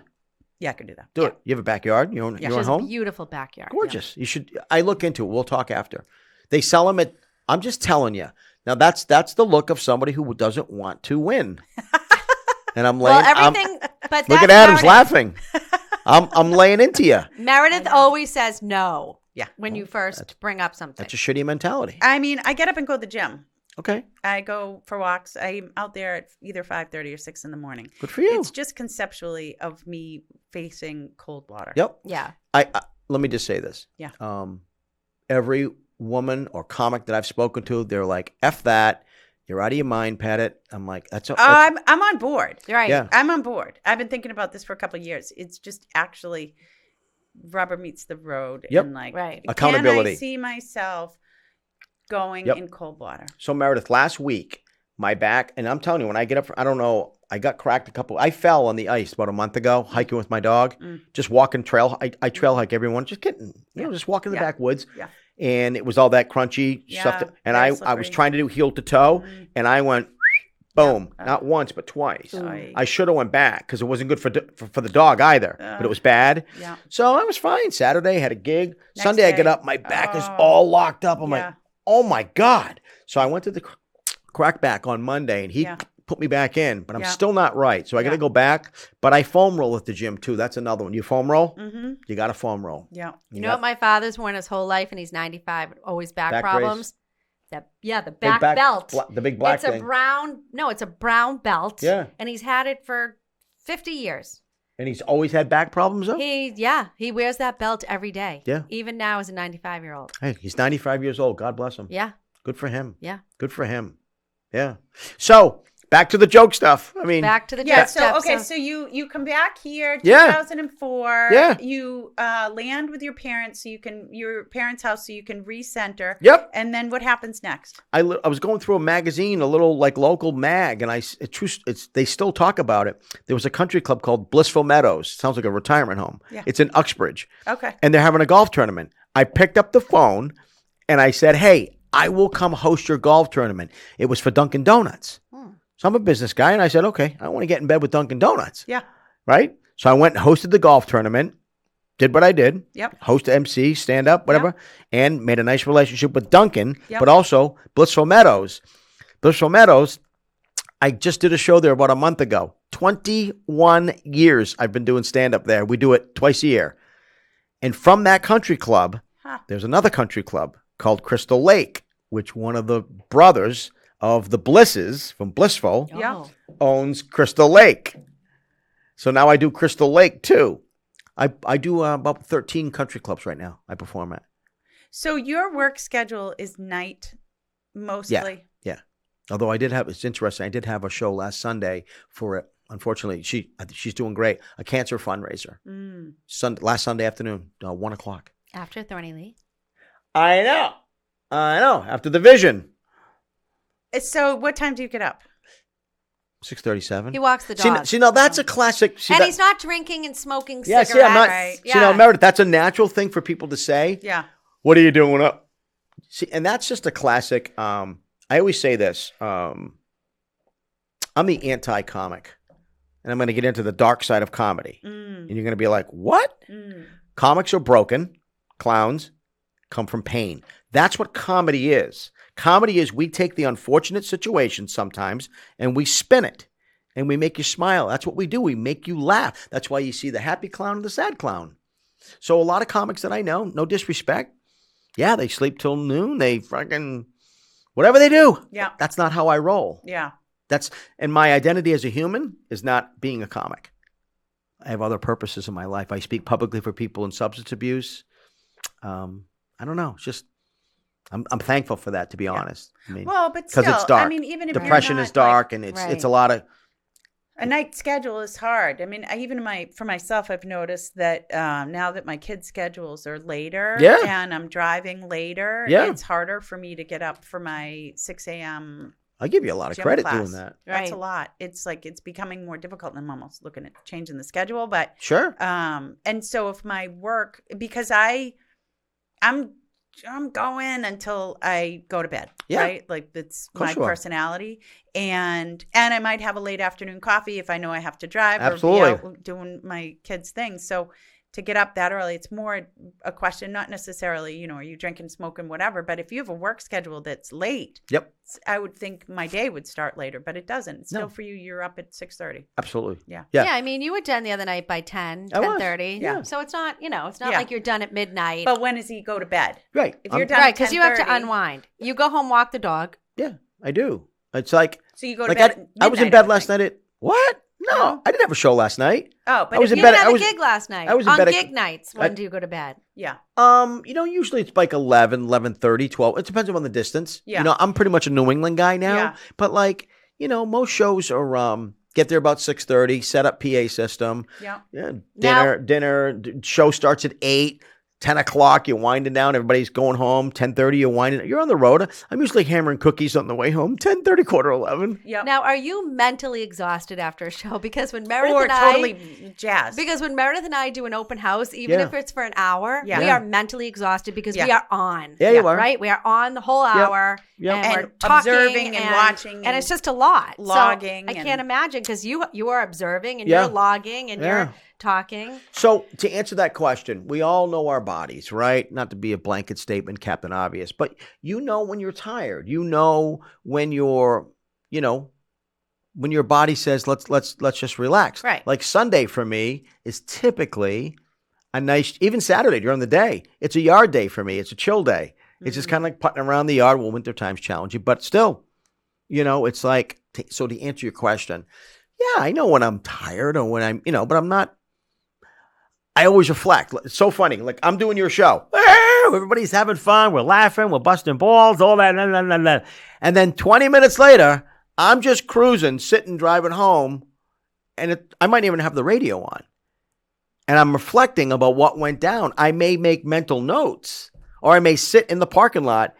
Speaker 4: Yeah, I could do that.
Speaker 5: do it. You have a backyard, your own,
Speaker 4: Yeah.
Speaker 5: your own
Speaker 3: Just
Speaker 5: home.
Speaker 3: beautiful backyard.
Speaker 5: Gorgeous. You should. I look into it. We'll talk after. They sell them at. I'm just telling you. Now that's the look of somebody who doesn't want to win. And I'm laying.
Speaker 3: Well, everything. But
Speaker 5: Look
Speaker 3: that's
Speaker 5: at Adam's
Speaker 3: Meredith.
Speaker 5: laughing. I'm laying into you.
Speaker 3: Meredith always says no.
Speaker 4: Yeah.
Speaker 3: When you first bring up something.
Speaker 5: That's a shitty mentality.
Speaker 4: I mean, I get up and go to the gym.
Speaker 5: Okay,
Speaker 4: I go for walks. I'm out there at either 5:30 or 6 in the morning.
Speaker 5: good for you.
Speaker 4: It's just conceptually of me facing cold water.
Speaker 5: Yep.
Speaker 3: Yeah.
Speaker 5: I let me just say this.
Speaker 4: Yeah.
Speaker 5: Every woman or comic that I've spoken to, they're like, "F that, you're out of your mind, Pat it." I'm like, that's
Speaker 4: I'm on board.
Speaker 3: You're right.
Speaker 5: Yeah.
Speaker 4: I'm on board. I've been thinking about this for a couple of years. It's just actually rubber meets the road.
Speaker 5: Yep.
Speaker 4: And like,
Speaker 3: Right.
Speaker 5: Accountability.
Speaker 4: Can I see myself going
Speaker 5: Yep.
Speaker 4: in cold water?
Speaker 5: So Meredith, last week, my back, and I'm telling you, when I get up, I don't know, I got cracked I fell on the ice about a month ago, hiking with my dog, just walking trail. I trail hike everyone, just getting, just walking in the
Speaker 4: Yeah.
Speaker 5: backwoods.
Speaker 4: Yeah.
Speaker 5: And it was all that crunchy stuff.
Speaker 4: Yeah,
Speaker 5: And
Speaker 4: very
Speaker 5: I was
Speaker 4: slippery.
Speaker 5: trying to do heel to toe, and I went, boom, not once, but twice.
Speaker 4: Oy.
Speaker 5: I should have went back because it wasn't good for the dog either, but it was bad.
Speaker 4: Yeah.
Speaker 5: So I was fine. Saturday, had a gig.
Speaker 4: Next
Speaker 5: Sunday, I
Speaker 4: day.
Speaker 5: get up, my back is
Speaker 4: Oh.
Speaker 5: all locked up. I'm
Speaker 4: Yeah.
Speaker 5: like, oh my God. So I went to the crackback on Monday and he
Speaker 4: Yeah.
Speaker 5: put me back in, but I'm
Speaker 4: Yeah.
Speaker 5: still not right. So I got to
Speaker 4: Yeah.
Speaker 5: go back, but I foam roll at the gym too. That's another one. You foam roll?
Speaker 4: Mm-hmm.
Speaker 5: You got to foam roll.
Speaker 4: Yeah.
Speaker 3: You know what my father's worn his whole life and he's 95, always back
Speaker 5: Back
Speaker 3: problems? The
Speaker 5: Big
Speaker 3: back belt.
Speaker 5: the big black
Speaker 3: It's
Speaker 5: thing.
Speaker 3: it's a brown belt.
Speaker 5: Yeah.
Speaker 3: And he's had it for 50 years.
Speaker 5: And he's always had back problems though?
Speaker 3: He wears that belt every day.
Speaker 5: Yeah.
Speaker 3: Even now as a 95-year-old.
Speaker 5: Hey, he's 95 years old. God bless him.
Speaker 3: Yeah.
Speaker 5: Good for him.
Speaker 3: Yeah.
Speaker 5: Good for him. Yeah. So back to the joke stuff. I mean,
Speaker 3: Back to the
Speaker 4: Yeah.
Speaker 3: jet
Speaker 4: So
Speaker 3: step.
Speaker 4: okay. So you come back here,
Speaker 5: Yeah.
Speaker 4: 2004.
Speaker 5: Yeah.
Speaker 4: You land with your parents, so your parents' house, so you can recenter.
Speaker 5: Yep.
Speaker 4: And then what happens next?
Speaker 5: I was going through a magazine, a little like local mag, and they still talk about it. There was a country club called Blissful Meadows. Sounds like a retirement home.
Speaker 4: Yeah.
Speaker 5: It's in Uxbridge,
Speaker 4: Okay.
Speaker 5: and they're having a golf tournament. I picked up the phone, and I said, "Hey, I will come host your golf tournament." It was for Dunkin' Donuts. So I'm a business guy, and I said, "Okay, I want to get in bed with Dunkin' Donuts."
Speaker 4: Yeah.
Speaker 5: Right? So I went and hosted the golf tournament, did what I did.
Speaker 4: Yep.
Speaker 5: Host MC, stand up, whatever, and made a nice relationship with Duncan,
Speaker 4: Yep.
Speaker 5: but also Blissful Meadows. Blissful Meadows, I just did a show there about a month ago. 21 years I've been doing stand up there. We do it twice a year. And from that country club, there's another country club called Crystal Lake, which one of the brothers of the Blisses from Blissful
Speaker 4: Yeah.
Speaker 5: owns Crystal Lake. So now I do Crystal Lake too. I do about 13 country clubs right now I perform at.
Speaker 4: So your work schedule is night mostly.
Speaker 5: Yeah. Although it's interesting, I did have a show last Sunday for it. Unfortunately, she's doing great. A cancer fundraiser. Last Sunday afternoon, 1 o'clock.
Speaker 3: After Thorny Lee.
Speaker 5: I know. After the vision.
Speaker 4: So what time do you get up?
Speaker 5: 6:37.
Speaker 3: He walks the dog.
Speaker 5: See, now that's a classic. See,
Speaker 3: and
Speaker 5: that-
Speaker 3: he's not drinking and smoking
Speaker 5: Yeah,
Speaker 3: cigarettes.
Speaker 5: see, I'm not.
Speaker 4: Right.
Speaker 5: See, now, Meredith, that's a natural thing for people to say.
Speaker 4: Yeah.
Speaker 5: What are you doing up? See, and that's just a classic. I always say this. I'm the anti-comic, and I'm going to get into the dark side of comedy. And you're going to be like, what? Comics are broken. Clowns come from pain. That's what comedy is. Comedy is we take the unfortunate situation sometimes and we spin it and we make you smile. That's what we do. We make you laugh. That's why you see the happy clown and the sad clown. So a lot of comics that I know, no disrespect, yeah, they sleep till noon. They fucking, whatever they do.
Speaker 4: Yeah.
Speaker 5: That's not how I roll.
Speaker 4: Yeah.
Speaker 5: And my identity as a human is not being a comic. I have other purposes in my life. I speak publicly for people in substance abuse. I don't know. It's just, I'm thankful for that, to be honest. I mean,
Speaker 4: Well, but still,
Speaker 5: because it's dark.
Speaker 4: I mean, even if
Speaker 5: Depression
Speaker 4: you're
Speaker 5: is
Speaker 4: not, like,
Speaker 5: dark, and it's a lot of.
Speaker 4: a night schedule is hard. I mean, for myself, I've noticed that now that my kids' schedules are later and I'm driving later, it's harder for me to get up for my 6 a.m.
Speaker 5: I give you a lot of credit doing that.
Speaker 4: That's a lot. It's like it's becoming more difficult, and I'm almost looking at changing the schedule. But
Speaker 5: sure.
Speaker 4: And so if my work, because I'm going until I go to bed, right? Like that's my personality. And I might have a late afternoon coffee if I know I have to drive or be out doing my kids' things. So to get up that early, it's more a question, not necessarily, are you drinking, smoking, whatever. But if you have a work schedule that's late, I would think my day would start later, but it doesn't. It's still for you, you're up at 6:30.
Speaker 5: Absolutely.
Speaker 4: Yeah.
Speaker 3: I mean, you were done the other night by 10:30.
Speaker 4: Yeah.
Speaker 3: So it's not, it's not like you're done at midnight.
Speaker 4: But when does he go to bed?
Speaker 5: Right.
Speaker 4: If you're done at 10:30.
Speaker 3: Because you have to unwind. You go home, walk the dog.
Speaker 5: Yeah, I do. It's like.
Speaker 4: So you go to bed
Speaker 5: I was in bed last night at, what? No, I didn't have a show last night.
Speaker 3: Oh, but
Speaker 5: I was
Speaker 3: if
Speaker 5: in
Speaker 3: you
Speaker 5: bed.
Speaker 3: didn't have a gig last night.
Speaker 5: I was in
Speaker 3: on
Speaker 5: bed
Speaker 3: gig nights, when do you go to bed?
Speaker 4: Yeah.
Speaker 5: Usually it's like 11, 11:30, 12. It depends on the distance.
Speaker 4: Yeah.
Speaker 5: I'm pretty much a New England guy now.
Speaker 4: Yeah.
Speaker 5: But most shows are get there about 6:30, set up PA system.
Speaker 4: Yeah.
Speaker 5: Dinner. Show starts at 8. 10 o'clock, you're winding down. Everybody's going home. 10:30, you're winding. You're on the road. I'm usually hammering cookies on the way home. 10:30, 11:15.
Speaker 4: Yeah.
Speaker 3: Now, are you mentally exhausted after a show? Because when Meredith and
Speaker 4: totally jazzed.
Speaker 3: Because when Meredith and I do an open house, even if it's for an hour, we are mentally exhausted because we are on.
Speaker 5: Yeah, you are.
Speaker 3: Right? We are on the whole hour.
Speaker 5: Yep.
Speaker 3: And we're
Speaker 4: And
Speaker 3: talking
Speaker 4: observing and watching.
Speaker 3: And it's just a lot.
Speaker 4: Logging.
Speaker 3: So I can't imagine because you are observing and you're logging and you're talking.
Speaker 5: So to answer that question, we all know our bodies, right? Not to be a blanket statement, Captain Obvious, but when you're tired. When you're, when your body says let's just relax.
Speaker 3: Right.
Speaker 5: Like Sunday for me is typically a nice, even Saturday during the day. It's a yard day for me. It's a chill day. It's just kind of like putting around the yard. Well, wintertime's challenging, but still, it's like, so to answer your question, yeah, I know when I'm tired or when I'm, but I'm not. I always reflect. It's so funny. Like I'm doing your show. Everybody's having fun. We're laughing. We're busting balls. All that. And then 20 minutes later, I'm just cruising, sitting, driving home. And I might even have the radio on. And I'm reflecting about what went down. I may make mental notes. Or I may sit in the parking lot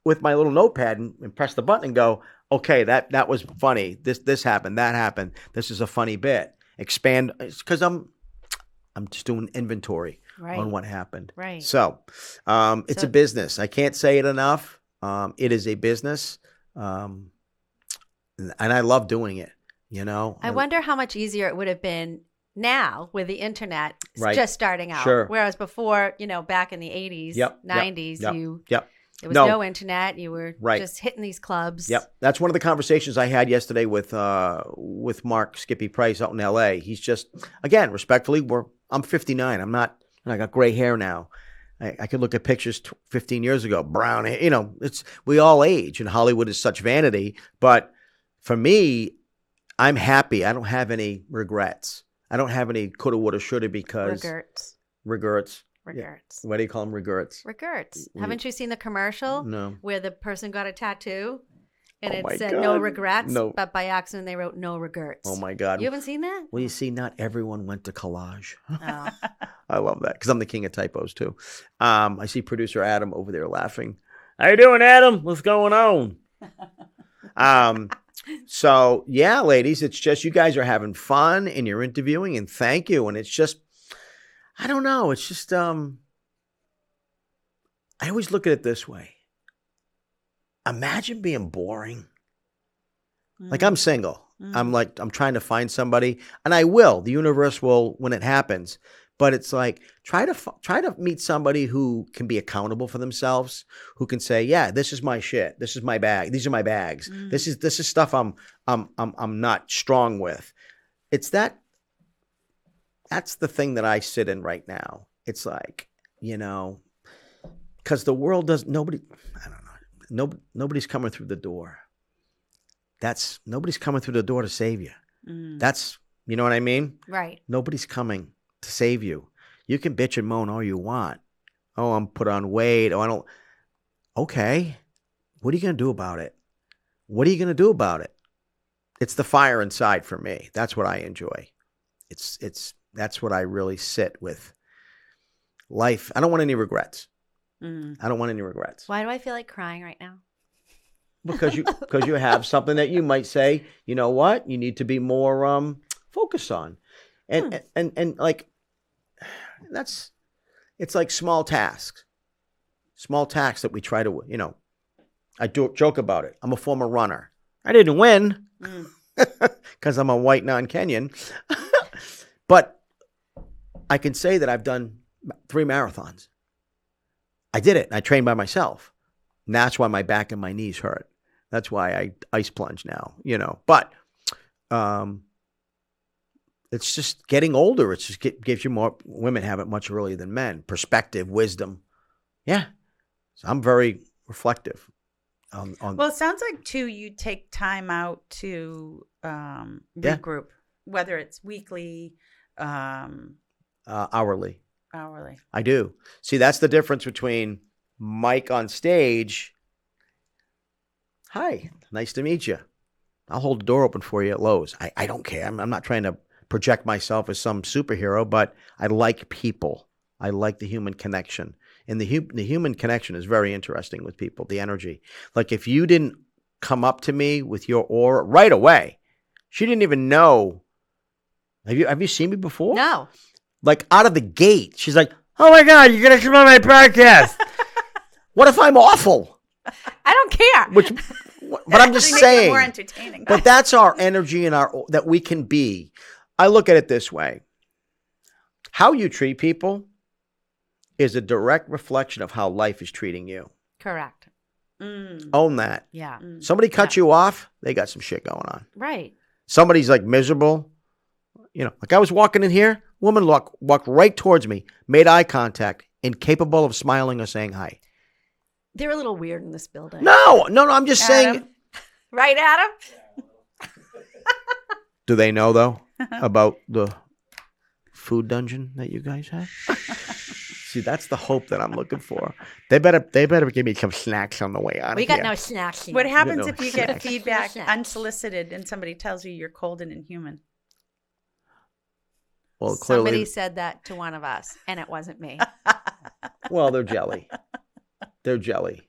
Speaker 5: with my little notepad and press the button and go, okay, that was funny. This happened. That happened. This is a funny bit. Expand. Because I'm just doing inventory on what happened.
Speaker 3: Right.
Speaker 5: So it's a business. I can't say it enough. It is a business. And I love doing it,
Speaker 3: I wonder how much easier it would have been now with the internet just starting out.
Speaker 5: Sure.
Speaker 3: Whereas before, back in the 80s, 90s, there was no internet. You were just hitting these clubs.
Speaker 5: Yep. That's one of the conversations I had yesterday with Mark Skippy Price out in LA. He's just, again, respectfully, I'm 59. I got gray hair now. I could look at pictures 15 years ago, brown hair, we all age, and Hollywood is such vanity. But for me, I'm happy. I don't have any regrets. I don't have any coulda, woulda, shoulda because regrets. Yeah. What do you call them? Regrets.
Speaker 3: Haven't you seen the commercial?
Speaker 5: No.
Speaker 3: Where the person got a tattoo and it said
Speaker 5: God.
Speaker 3: no regrets,
Speaker 5: No.
Speaker 3: but by accident they wrote no regrets.
Speaker 5: Oh my God.
Speaker 3: You haven't seen that?
Speaker 5: Well, you see, not everyone went to collage.
Speaker 3: Oh.
Speaker 5: I love that because I'm the king of typos too. I see producer Adam over there laughing. How you doing, Adam? What's going on? So yeah, ladies, it's just you guys are having fun and you're interviewing, and thank you. And it's just, I don't know. It's just, I always look at it this way. Imagine being boring. Like I'm single. I'm trying to find somebody, and I will. The universe will when it happens. But it's like try to meet somebody who can be accountable for themselves, who can say, "Yeah, this is my shit. This is my bag. These are my bags. This is stuff I'm not strong with." It's that's the thing that I sit in right now. It's like, because the world nobody's coming through the door. Nobody's coming through the door to save you. That's, you know what I mean?
Speaker 3: Right.
Speaker 5: Nobody's coming to save you. You can bitch and moan all you want. Oh, I'm put on weight. Oh, I don't. Okay. What are you going to do about it? What are you going to do about it? It's the fire inside for me. That's what I enjoy. That's what I really sit with. Life. I don't want any regrets. I don't want any regrets.
Speaker 3: Why do I feel like crying right now?
Speaker 5: Because you have something that you might say, you know what? You need to be more focused on. And like it's like small tasks that we try to, I joke about it. I'm a former runner. I didn't win because I'm a white non-Kenyan, but I can say that I've done 3 marathons. I did it. I trained by myself. And that's why my back and my knees hurt. That's why I ice plunge now, but, it's just getting older. It just gives you more. Women have it much earlier than men. Perspective, wisdom. Yeah. So I'm very reflective.
Speaker 4: Well, it sounds like, too, you take time out to regroup, whether it's weekly,
Speaker 5: hourly.
Speaker 4: Hourly.
Speaker 5: I do. See, that's the difference between Mike on stage. Hi, nice to meet you. I'll hold the door open for you at Lowe's. I don't care. I'm not trying to project myself as some superhero, but I like people. I like the human connection. And the human connection is very interesting with people, the energy. Like if you didn't come up to me with your aura right away, she didn't even know. Have you seen me before?
Speaker 3: No.
Speaker 5: Like out of the gate, she's like, "Oh my God, you're going to come on my podcast." What if I'm awful?
Speaker 3: I don't care.
Speaker 5: But I'm just saying.
Speaker 4: More entertaining.
Speaker 5: But that's our energy and that we can be. I look at it this way. How you treat people is a direct reflection of how life is treating you.
Speaker 3: Correct.
Speaker 5: Own that.
Speaker 3: Yeah.
Speaker 5: Somebody cut you off, they got some shit going on.
Speaker 3: Right.
Speaker 5: Somebody's like miserable. Like I was walking in here, woman walked right towards me, made eye contact, incapable of smiling or saying hi.
Speaker 3: They're a little weird in this building.
Speaker 5: No, I'm just saying.
Speaker 3: Right, Adam?
Speaker 5: Do they know, though, about the food dungeon that you guys have? See, that's the hope that I'm looking for. They better give me some snacks on the way out.
Speaker 3: We got no snacks here.
Speaker 4: What happens if you get
Speaker 3: snacks.
Speaker 4: feedback
Speaker 3: No snacks.
Speaker 4: unsolicited and somebody tells you you're cold and inhuman?
Speaker 5: Well, clearly,
Speaker 3: Somebody said that to one of us, and it wasn't me.
Speaker 5: well, they're jelly. They're jelly.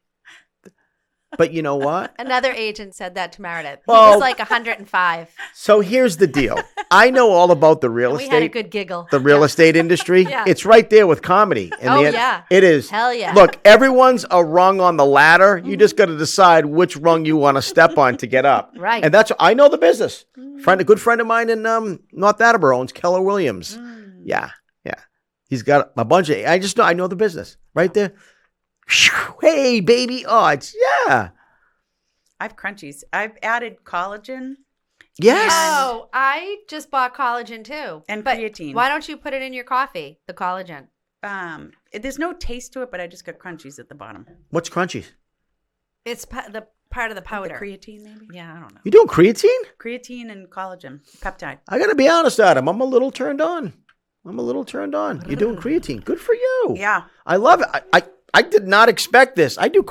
Speaker 5: But you know what?
Speaker 3: Another agent said that to Meredith. He
Speaker 5: Well-
Speaker 3: was like 105.
Speaker 5: So here's the deal. I know all about the real
Speaker 3: And we had a
Speaker 5: estate.
Speaker 3: good giggle.
Speaker 5: The real estate industry.
Speaker 3: Yeah.
Speaker 5: It's right there with comedy. And
Speaker 3: Oh, yeah.
Speaker 5: It is.
Speaker 3: Hell yeah.
Speaker 5: Look, everyone's a rung on the ladder. You just got to decide which rung you want to step on to get up.
Speaker 3: Right.
Speaker 5: And I know the business. A good friend of mine in North Attleboro owns Keller Williams. Yeah. He's got a bunch of. I know the business right there. Hey, baby. Oh, yeah.
Speaker 4: I have crunchies. I've added collagen
Speaker 5: Yes.
Speaker 3: Oh, I just bought collagen too.
Speaker 4: and
Speaker 3: But
Speaker 4: creatine.
Speaker 3: why don't you put it in your coffee, the collagen?
Speaker 4: There's no taste to it, but I just got crunchies at the bottom.
Speaker 5: What's crunchy?
Speaker 3: It's the part of the
Speaker 4: The
Speaker 3: powder.
Speaker 4: creatine, maybe?
Speaker 3: Yeah, I don't know.
Speaker 5: You doing creatine?
Speaker 4: Creatine and collagen, peptide.
Speaker 5: I got to be honest, Adam. I'm a little turned on. You're doing creatine. Good for you.
Speaker 4: Yeah.
Speaker 5: I love it. I did not expect this. I did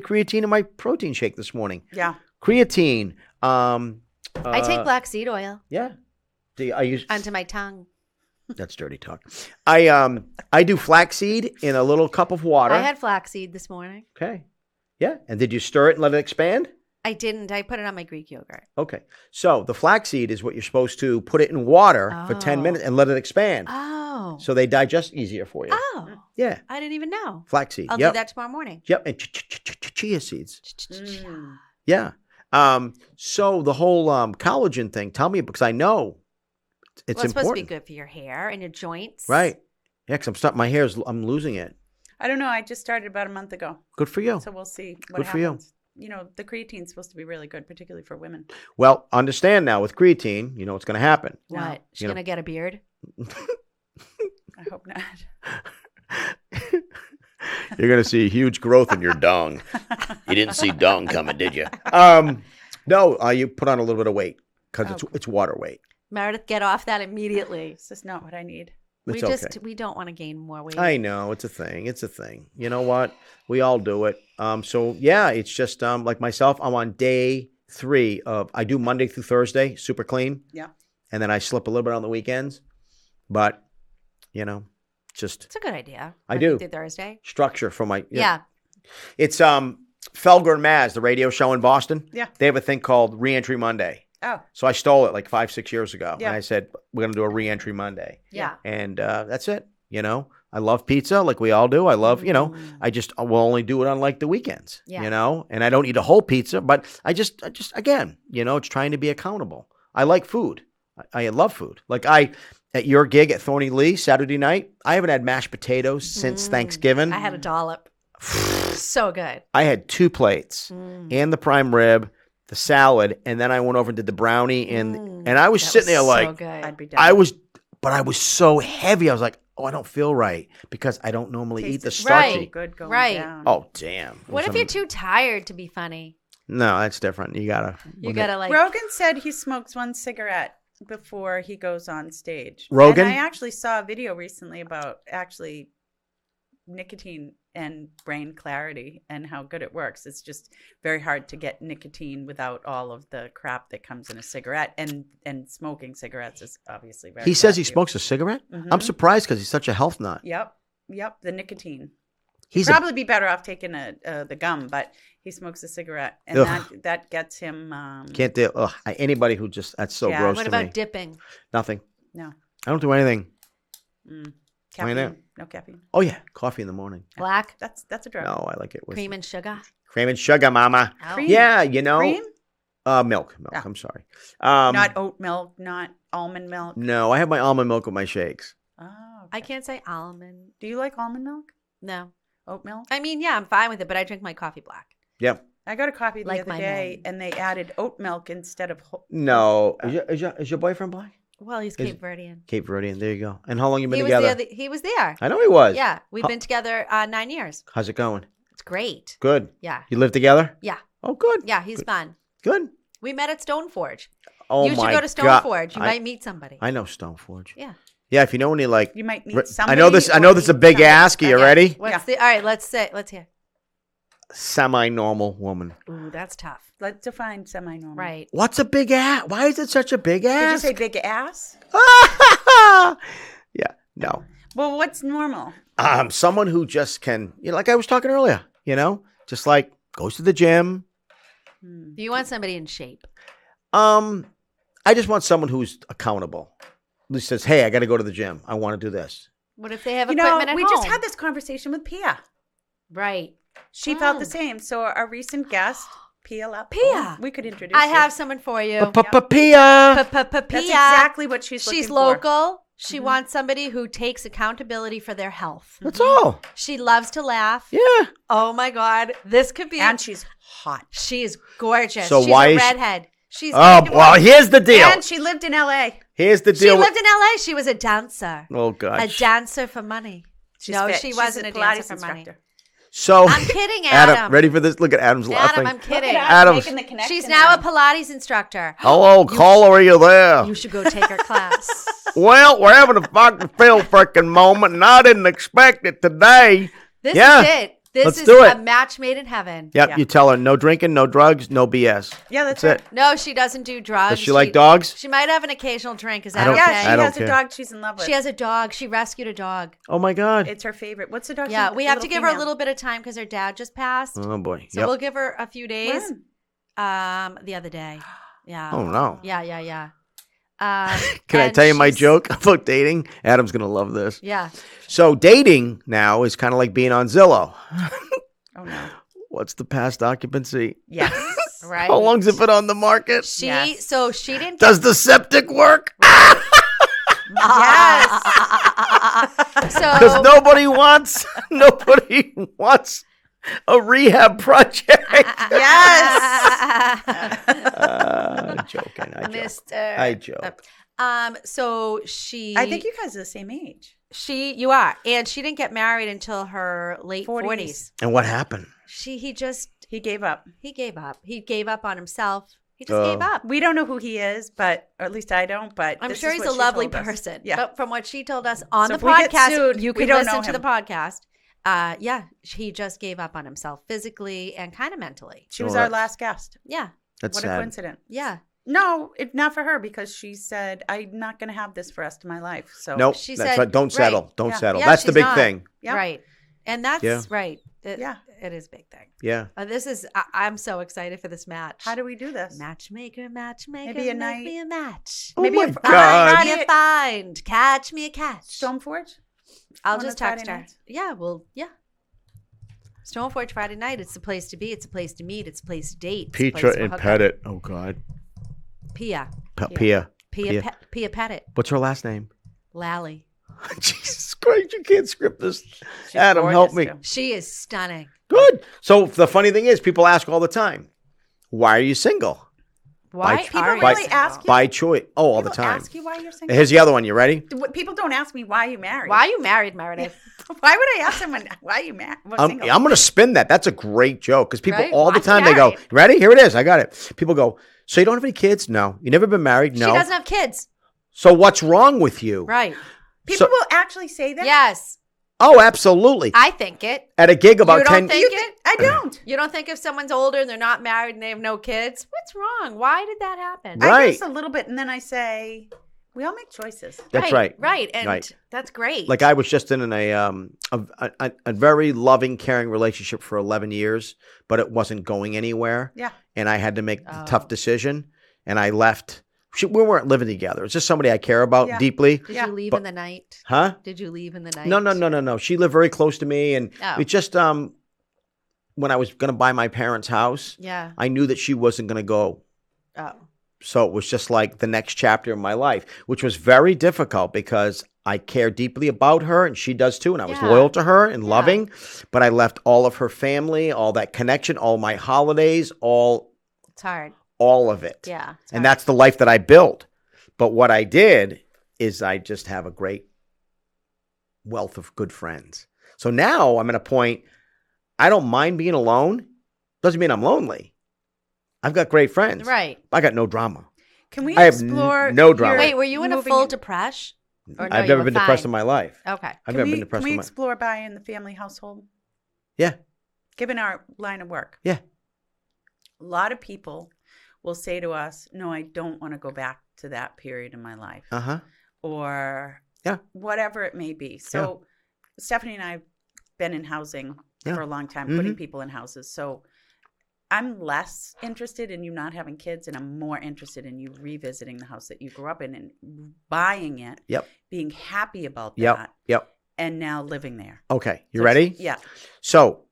Speaker 5: creatine in my protein shake this morning.
Speaker 4: Yeah.
Speaker 5: Creatine.
Speaker 3: I take black seed oil
Speaker 5: Yeah. I use
Speaker 3: onto my tongue.
Speaker 5: that's dirty talk. I do flaxseed in a little cup of water.
Speaker 3: I had flaxseed this morning.
Speaker 5: Okay. Yeah. And did you stir it and let it expand?
Speaker 3: I didn't. I put it on my Greek yogurt.
Speaker 5: Okay. So the flaxseed is what you're supposed to put it in water for 10
Speaker 3: Oh.
Speaker 5: minutes and let it expand.
Speaker 3: Oh.
Speaker 5: So they digest easier for you.
Speaker 3: Oh.
Speaker 5: Yeah.
Speaker 3: I didn't even know.
Speaker 5: Flaxseed.
Speaker 3: I'll
Speaker 5: Yep.
Speaker 3: do that tomorrow morning.
Speaker 5: Yep. And chia seeds.
Speaker 4: Mm.
Speaker 5: Yeah. So the whole collagen thing, tell me, because I know it's
Speaker 3: Well, it's supposed to be
Speaker 5: important.
Speaker 3: good for your hair and your joints.
Speaker 5: Right. Yeah, because I'm losing it.
Speaker 4: I don't know. I just started about a month ago.
Speaker 5: Good for you.
Speaker 4: So we'll see what
Speaker 5: Good for you.
Speaker 4: happens. You know, the creatine's supposed to be really good, particularly for women.
Speaker 5: Well, understand now with creatine, you know what's going to happen.
Speaker 3: What?
Speaker 4: No.
Speaker 3: She's
Speaker 5: You know-
Speaker 3: going to get a beard?
Speaker 4: I hope not.
Speaker 5: You're going to see huge growth in your dung.
Speaker 6: You didn't see dung coming, did you?
Speaker 5: No, you put on a little bit of weight because
Speaker 4: Oh.
Speaker 5: it's water weight.
Speaker 3: Meredith, get off that immediately.
Speaker 4: This is not what I need.
Speaker 5: It's
Speaker 3: We don't want to gain more weight.
Speaker 5: I know it's a thing. It's a thing. You know what? We all do it. So yeah, it's just like myself. I'm on day 3 of. I do Monday through Thursday, super clean.
Speaker 4: Yeah.
Speaker 5: And then I slip a little bit on the weekends, but you know, just
Speaker 3: It's a good idea.
Speaker 5: I
Speaker 3: Monday
Speaker 5: do.
Speaker 3: through Thursday.
Speaker 5: structure for my.
Speaker 3: Yeah.
Speaker 5: It's Felger and Maz, the radio show in Boston.
Speaker 4: Yeah.
Speaker 5: They have a thing called Reentry Monday.
Speaker 4: Oh,
Speaker 5: So I stole it like 5-6 years ago,
Speaker 4: Yeah.
Speaker 5: and I said we're going to do a Reentry Monday,
Speaker 3: Yeah.
Speaker 5: and that's it. You know, I love pizza like we all do. I love, you know, I just will only do it on like the weekends,
Speaker 3: Yeah.
Speaker 5: you know, and I don't eat a whole pizza, but I just again, you know, it's trying to be accountable. I like food. I love food. Like at your gig at Thorny Lee Saturday night, I haven't had mashed potatoes since Thanksgiving.
Speaker 3: I had a dollop. So good.
Speaker 5: I had 2 plates and the prime rib, the salad, and then I went over and did the brownie and I was
Speaker 3: That
Speaker 5: sitting there
Speaker 3: so
Speaker 5: like
Speaker 3: good.
Speaker 4: I'd be down.
Speaker 5: I was so heavy. I was like, oh, I don't feel right because I don't normally eat the
Speaker 4: Tasted
Speaker 5: starchy.
Speaker 3: Right.
Speaker 4: good going
Speaker 3: Right.
Speaker 4: down.
Speaker 5: Oh, damn.
Speaker 3: What if you're too tired to be funny?
Speaker 5: No, that's different. You gotta.
Speaker 3: You gotta like.
Speaker 4: Rogan said he smokes 1 cigarette before he goes on stage.
Speaker 5: Rogan?
Speaker 4: And I actually saw a video recently about actually nicotine and brain clarity and how good it works. It's just very hard to get nicotine without all of the crap that comes in a cigarette. And smoking cigarettes is obviously very
Speaker 5: He says
Speaker 4: bad
Speaker 5: he
Speaker 4: for you.
Speaker 5: smokes a cigarette.
Speaker 4: Mhm.
Speaker 5: I'm surprised because he's such a health nut.
Speaker 4: Yep. The nicotine.
Speaker 5: He's
Speaker 4: Probably be better off taking the gum, but he smokes a cigarette, and
Speaker 5: Ugh.
Speaker 4: that gets him.
Speaker 5: can't deal. Ugh, anybody who just that's so
Speaker 4: Yeah.
Speaker 5: gross
Speaker 3: What
Speaker 5: to
Speaker 3: about
Speaker 5: me.
Speaker 3: dipping?
Speaker 5: Nothing.
Speaker 4: No.
Speaker 5: I don't do anything. Why not?
Speaker 4: Caffeine. No caffeine.
Speaker 5: Oh yeah, coffee in the morning.
Speaker 3: Black?
Speaker 4: That's a drug.
Speaker 5: No, I like it with
Speaker 3: Cream and sugar?
Speaker 5: cream and sugar, mama.
Speaker 3: Oh.
Speaker 4: Cream?
Speaker 5: Yeah, you know.
Speaker 4: Cream?
Speaker 5: Milk.
Speaker 4: Ah.
Speaker 5: I'm sorry.
Speaker 4: Not oat milk, not almond milk.
Speaker 5: No, I have my almond milk with my shakes.
Speaker 4: Oh,
Speaker 3: I can't say almond.
Speaker 4: do you like almond milk?
Speaker 3: No.
Speaker 4: Oat milk?
Speaker 3: I mean, yeah, I'm fine with it, but I drink my coffee black.
Speaker 5: Yep.
Speaker 4: I got a coffee the
Speaker 3: Like
Speaker 4: other
Speaker 3: my
Speaker 4: day,
Speaker 3: men.
Speaker 4: and they added oat milk instead of.
Speaker 5: No, is your boyfriend black?
Speaker 3: Well, he's
Speaker 5: Is-
Speaker 3: Cape Verdean.
Speaker 5: Cape Verdean. There you go. And how long you been
Speaker 3: He was
Speaker 5: together?
Speaker 3: there. He was there.
Speaker 5: I know he was.
Speaker 3: Yeah, we've
Speaker 5: How-
Speaker 3: been together 9 years.
Speaker 5: How's it going?
Speaker 3: It's great.
Speaker 5: Good.
Speaker 3: Yeah.
Speaker 5: You live together?
Speaker 3: Yeah.
Speaker 5: Oh, good.
Speaker 3: Yeah, he's fun.
Speaker 5: Good.
Speaker 3: We met at Stoneforge.
Speaker 5: Oh
Speaker 3: You should
Speaker 5: my
Speaker 3: go to
Speaker 5: God.
Speaker 3: Stoneforge. You might meet somebody.
Speaker 5: I know Stoneforge.
Speaker 3: Yeah.
Speaker 5: Yeah, if you know any like
Speaker 4: You might meet
Speaker 5: I
Speaker 4: somebody.
Speaker 5: know this. I
Speaker 4: or
Speaker 5: know this is a
Speaker 4: meet
Speaker 5: big
Speaker 4: somebody.
Speaker 5: ask. Are you
Speaker 4: Yeah.
Speaker 5: ready?
Speaker 3: What's the? All right, let's hear.
Speaker 5: Semi-normal woman.
Speaker 3: Ooh, that's tough.
Speaker 4: Let's define semi-normal.
Speaker 3: Right.
Speaker 5: What's a big ass? Why is it such a big
Speaker 4: Did you
Speaker 5: ass?
Speaker 4: say big ass?
Speaker 5: Yeah. No.
Speaker 4: Well, what's normal?
Speaker 5: Someone who just can, like I was talking earlier, just like goes to the gym.
Speaker 3: You want somebody in shape.
Speaker 5: I just want someone who's accountable. Who says, "Hey, I got to go to the gym. I want to do this."
Speaker 3: What if they have
Speaker 4: You know,
Speaker 3: equipment at
Speaker 4: we
Speaker 3: home?
Speaker 4: just had this conversation with Pia.
Speaker 3: Right.
Speaker 4: She felt
Speaker 3: Oh.
Speaker 4: the same. So our recent guest, Pia Lap.
Speaker 3: Pia.
Speaker 4: We could introduce
Speaker 3: I
Speaker 4: her.
Speaker 3: have someone for you.
Speaker 5: Pia.
Speaker 4: That's
Speaker 3: Pia.
Speaker 4: exactly what she's looking
Speaker 3: She's
Speaker 4: for.
Speaker 3: local. She wants somebody who takes accountability for their health.
Speaker 5: That's all.
Speaker 3: She loves to laugh.
Speaker 5: Yeah.
Speaker 3: Oh my God, this could be.
Speaker 4: And she's hot.
Speaker 3: She's gorgeous.
Speaker 5: So
Speaker 3: She's
Speaker 5: why
Speaker 3: a
Speaker 5: is she-
Speaker 3: redhead. She's
Speaker 5: Oh well, here's the deal.
Speaker 4: And she lived in L.A.
Speaker 5: Here's the
Speaker 3: she
Speaker 5: deal.
Speaker 3: lived in LA. She was a dancer.
Speaker 5: Oh
Speaker 3: A
Speaker 5: gosh.
Speaker 3: dancer for money.
Speaker 4: She's
Speaker 3: No,
Speaker 4: fit.
Speaker 3: she
Speaker 4: She's
Speaker 3: wasn't a
Speaker 4: Pilates
Speaker 3: dancer for money.
Speaker 4: instructor.
Speaker 5: So
Speaker 3: I'm kidding, Adam.
Speaker 5: ready for this? Look at Adam's laughing.
Speaker 3: Adam, I'm kidding.
Speaker 5: Adam's-
Speaker 4: Making the connection
Speaker 3: She's now a
Speaker 4: now.
Speaker 3: Pilates instructor.
Speaker 5: Hello, caller, are you there?
Speaker 3: You should go take her class.
Speaker 5: Well, we're having a fucking Phil frickin' moment, and I didn't expect it today.
Speaker 3: This
Speaker 5: Yeah.
Speaker 3: is it. This
Speaker 5: Let's
Speaker 3: is
Speaker 5: do it.
Speaker 3: a match made in heaven.
Speaker 5: Yep,
Speaker 4: Yeah.
Speaker 5: you tell her no drinking, no drugs, no BS.
Speaker 4: Yeah, that's
Speaker 5: That's it.
Speaker 3: No, she doesn't do drugs.
Speaker 5: Does she like dogs?
Speaker 3: She might have an occasional drink. Is that
Speaker 5: don't-
Speaker 3: okay?
Speaker 4: Yeah, she
Speaker 5: I don't
Speaker 4: has
Speaker 5: care.
Speaker 4: a dog she's in love with.
Speaker 3: She has a dog. She rescued a dog.
Speaker 5: Oh my God.
Speaker 4: It's her favorite. What's the dog?
Speaker 3: Yeah,
Speaker 4: name?
Speaker 3: we
Speaker 4: The
Speaker 3: have to
Speaker 4: little
Speaker 3: give her a
Speaker 4: female.
Speaker 3: little bit of time because her dad just passed.
Speaker 5: Oh boy.
Speaker 3: So
Speaker 5: Yep.
Speaker 3: we'll give her a few days.
Speaker 4: When?
Speaker 3: The other day. Yeah.
Speaker 5: Oh no.
Speaker 3: Yeah.
Speaker 5: Can I
Speaker 3: and
Speaker 5: tell you my
Speaker 3: she's-
Speaker 5: joke about dating? Adam's gonna love this.
Speaker 3: Yeah.
Speaker 5: So dating now is kind of like being on Zillow.
Speaker 4: Oh no.
Speaker 5: What's the past occupancy?
Speaker 4: Yes.
Speaker 3: Right.
Speaker 5: How long's it been on the market?
Speaker 3: So she didn't.
Speaker 5: Does the septic work?
Speaker 4: Yes.
Speaker 5: Because
Speaker 3: So
Speaker 5: nobody wants a rehab project.
Speaker 4: Yes.
Speaker 5: Joking.
Speaker 3: Mr.
Speaker 5: I joke.
Speaker 3: So she.
Speaker 4: I think you guys are the same age.
Speaker 3: You are, and she didn't get married until her late 40s.
Speaker 5: And what happened?
Speaker 3: He
Speaker 4: gave up.
Speaker 3: He gave up. He gave up on himself. He just gave up.
Speaker 4: We don't know who he is, or at least I don't. But
Speaker 3: I'm
Speaker 4: this
Speaker 3: sure
Speaker 4: is
Speaker 3: he's
Speaker 4: what
Speaker 3: a
Speaker 4: she
Speaker 3: lovely
Speaker 4: told us.
Speaker 3: person.
Speaker 4: Yeah.
Speaker 3: But from what she told us on
Speaker 4: So
Speaker 3: the
Speaker 4: if we get
Speaker 3: podcast,
Speaker 4: sued,
Speaker 3: you
Speaker 4: we
Speaker 3: can
Speaker 4: don't know
Speaker 3: listen to the
Speaker 4: him.
Speaker 3: podcast. He just gave up on himself physically and kind of mentally.
Speaker 4: She was
Speaker 5: Oh,
Speaker 4: our
Speaker 5: that's-
Speaker 4: last guest.
Speaker 3: Yeah.
Speaker 5: That's
Speaker 4: What
Speaker 5: sad.
Speaker 4: a coincidence.
Speaker 3: Yeah.
Speaker 4: No, not for her, because she said, I'm not going to have this for the rest of my life. So
Speaker 5: Nope.
Speaker 3: She
Speaker 5: That's
Speaker 3: said-
Speaker 5: right. Don't settle.
Speaker 3: right.
Speaker 5: Don't
Speaker 4: Yeah.
Speaker 5: settle.
Speaker 3: Yeah,
Speaker 5: That's the
Speaker 3: she's
Speaker 5: big
Speaker 3: not.
Speaker 5: thing.
Speaker 4: Yeah.
Speaker 3: Right. And that's
Speaker 5: Yeah.
Speaker 3: right.
Speaker 4: Yeah.
Speaker 3: It is a big thing.
Speaker 5: Yeah.
Speaker 3: I'm so excited for this match.
Speaker 4: how do we do this?
Speaker 3: Matchmaker,
Speaker 4: Maybe a
Speaker 3: make
Speaker 4: night-
Speaker 3: me a match.
Speaker 5: Oh
Speaker 4: Maybe
Speaker 5: my
Speaker 4: a
Speaker 5: God.
Speaker 3: Find me a find. Catch me a catch.
Speaker 4: Stoneforge?
Speaker 3: I'll
Speaker 4: on
Speaker 3: just
Speaker 4: a Friday
Speaker 3: text her.
Speaker 4: night?
Speaker 3: Yeah, yeah. Stoneforge Friday night. It's the place to be. It's a place to meet. It's a place to date. It's a place to hook up.
Speaker 5: Pettit. Oh God.
Speaker 3: Pia.
Speaker 5: Pia.
Speaker 3: Pia Pettit.
Speaker 5: What's her last name?
Speaker 3: Lally.
Speaker 5: Jesus Christ! You can't script this.
Speaker 4: She's
Speaker 5: Adam, help
Speaker 4: gorgeous,
Speaker 5: me.
Speaker 4: too.
Speaker 3: She is stunning.
Speaker 5: Good. So the funny thing is, people ask all the time, "Why are you single?"
Speaker 3: Why
Speaker 5: People
Speaker 3: are you
Speaker 5: really
Speaker 3: single?
Speaker 4: ask you?
Speaker 5: By choice. Oh, all the
Speaker 4: People
Speaker 5: time.
Speaker 4: ask you why you're single?
Speaker 5: Here's the other one. You ready?
Speaker 4: People don't ask me why you married.
Speaker 3: Why are you married, Meredith?
Speaker 4: Why would I ask someone why you married?
Speaker 5: I'm going to spin that. That's a great joke because people
Speaker 3: Right?
Speaker 5: all the
Speaker 3: Why
Speaker 5: time they go,
Speaker 3: married?
Speaker 5: "Ready? Here it is. I got it." People go, "So you don't have any kids? No. You never been married? No.
Speaker 3: She doesn't have kids.
Speaker 5: So what's wrong with you?"
Speaker 3: Right.
Speaker 4: People
Speaker 5: So-
Speaker 4: will actually say that?
Speaker 3: Yes.
Speaker 5: Oh, absolutely.
Speaker 3: I think it.
Speaker 5: At a gig about
Speaker 3: You don't
Speaker 5: 10
Speaker 3: think
Speaker 4: You
Speaker 3: it?
Speaker 4: think- I don't.
Speaker 3: You don't think if someone's older and they're not married and they have no kids, what's wrong? Why did that happen?
Speaker 5: Right.
Speaker 4: I guess a little bit, and then I say, we all make choices.
Speaker 5: That's right.
Speaker 3: Right. And
Speaker 5: Right.
Speaker 3: that's great.
Speaker 5: Like I was just in a very loving, caring relationship for 11 years, but it wasn't going anywhere.
Speaker 4: Yeah.
Speaker 5: And I had to make the
Speaker 3: Oh.
Speaker 5: tough decision, and I left. We weren't living together. It's just somebody I care about
Speaker 4: Yeah.
Speaker 5: deeply.
Speaker 3: Did
Speaker 4: Yeah.
Speaker 3: you leave
Speaker 5: But-
Speaker 3: in the night?
Speaker 5: Huh?
Speaker 3: Did you leave in the night?
Speaker 5: No. She lived very close to me, and
Speaker 3: Oh.
Speaker 5: it just when I was going to buy my parents' house,
Speaker 3: Yeah.
Speaker 5: I knew that she wasn't going to go.
Speaker 3: Oh.
Speaker 5: So it was just like the next chapter in my life, which was very difficult because I care deeply about her and she does too. And I was
Speaker 3: Yeah.
Speaker 5: loyal to her and
Speaker 3: Yeah.
Speaker 5: loving, but I left all of her family, all that connection, all my holidays, all
Speaker 3: It's hard.
Speaker 5: of it.
Speaker 3: Yeah. it's
Speaker 5: And
Speaker 3: hard.
Speaker 5: that's the life that I built. But what I did is I just have a great wealth of good friends. So now I'm at a point, I don't mind being alone. Doesn't mean I'm lonely. I've got great friends.
Speaker 3: right.
Speaker 5: I got no drama.
Speaker 4: Can we
Speaker 5: I have
Speaker 4: explore
Speaker 5: no drama.
Speaker 4: your
Speaker 3: Wait, were you in a
Speaker 4: moving
Speaker 3: full
Speaker 4: in-
Speaker 3: depression? Or no,
Speaker 5: I've
Speaker 3: you
Speaker 5: never
Speaker 3: were
Speaker 5: been depressed
Speaker 3: fine?
Speaker 5: in my life.
Speaker 3: Okay.
Speaker 5: I've
Speaker 4: Can
Speaker 5: never
Speaker 4: we,
Speaker 5: been depressed
Speaker 4: can we
Speaker 5: in my
Speaker 4: explore buying the family household?
Speaker 5: Yeah.
Speaker 4: Given our line of work.
Speaker 5: Yeah.
Speaker 4: A lot of people will say to us, no, I don't want to go back to that period in my life.
Speaker 5: Uh-huh.
Speaker 4: Or
Speaker 5: Yeah.
Speaker 4: whatever it may be. So Stephanie and I have been in housing for a long time, putting people in houses. So I'm less interested in you not having kids, and I'm more interested in you revisiting the house that you grew up in and buying it,
Speaker 5: Yep.
Speaker 4: being happy about
Speaker 5: Yep.
Speaker 4: that,
Speaker 5: Yep.
Speaker 4: and now living there.
Speaker 5: Okay. You
Speaker 4: So-
Speaker 5: ready?
Speaker 4: Yeah.
Speaker 5: So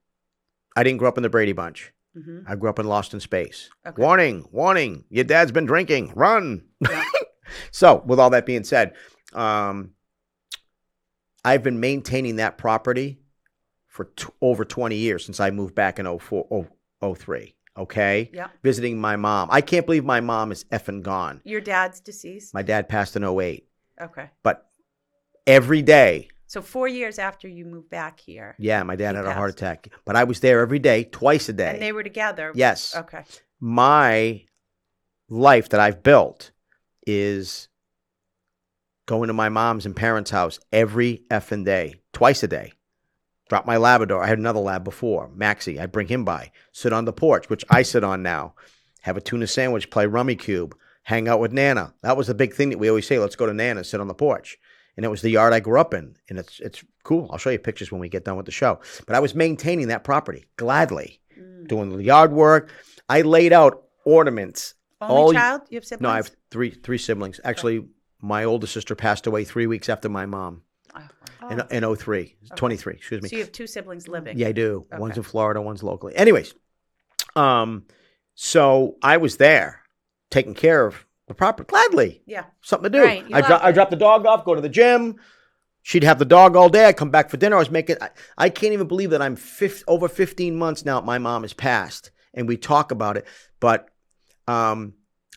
Speaker 5: I didn't grow up in the Brady Bunch.
Speaker 4: hmm
Speaker 5: I grew up in Lost in Space.
Speaker 4: Okay.
Speaker 5: Warning. Your dad's been drinking. Run. So with all that being said, I've been maintaining that property for over 20 years since I moved back in 03. Okay.
Speaker 4: Yeah.
Speaker 5: Visiting my mom. I can't believe my mom is effing gone.
Speaker 4: Your dad's deceased?
Speaker 5: My dad passed in 08.
Speaker 4: Okay.
Speaker 5: But every day,
Speaker 4: So 4 years after you moved back here.
Speaker 5: yeah, my dad
Speaker 4: He
Speaker 5: had a heart
Speaker 4: passed.
Speaker 5: attack. But I was there every day, twice a day.
Speaker 4: And they were together.
Speaker 5: Yes.
Speaker 4: Okay.
Speaker 5: My life that I've built is going to my mom's and parents' house every effing day, twice a day. Drop my Labrador. I had another lab before, Maxie. I bring him by, sit on the porch, which I sit on now, have a tuna sandwich, play Rummy Cube, hang out with Nana. That was the big thing that we always say, let's go to Nana, sit on the porch. And it was the yard I grew up in. And it's cool. I'll show you pictures when we get done with the show. But I was maintaining that property gladly, doing the yard work. I laid out ornaments.
Speaker 4: Only child? You have siblings?
Speaker 5: No, I have three siblings. Actually, my older sister passed away 3 weeks after my mom
Speaker 4: Oh.
Speaker 5: in 03, 23, excuse me.
Speaker 4: So you have two siblings living?
Speaker 5: Yeah, I do.
Speaker 4: Okay.
Speaker 5: One's in Florida, one's locally. Anyways, So I was there taking care of the property gladly.
Speaker 4: Yeah.
Speaker 5: Something to do.
Speaker 3: Right, you loved
Speaker 5: I
Speaker 3: it.
Speaker 5: dropped the dog off, go to the gym. She'd have the dog all day. I'd come back for dinner. I can't even believe that I'm over 15 months now. My mom has passed, and we talk about it. But I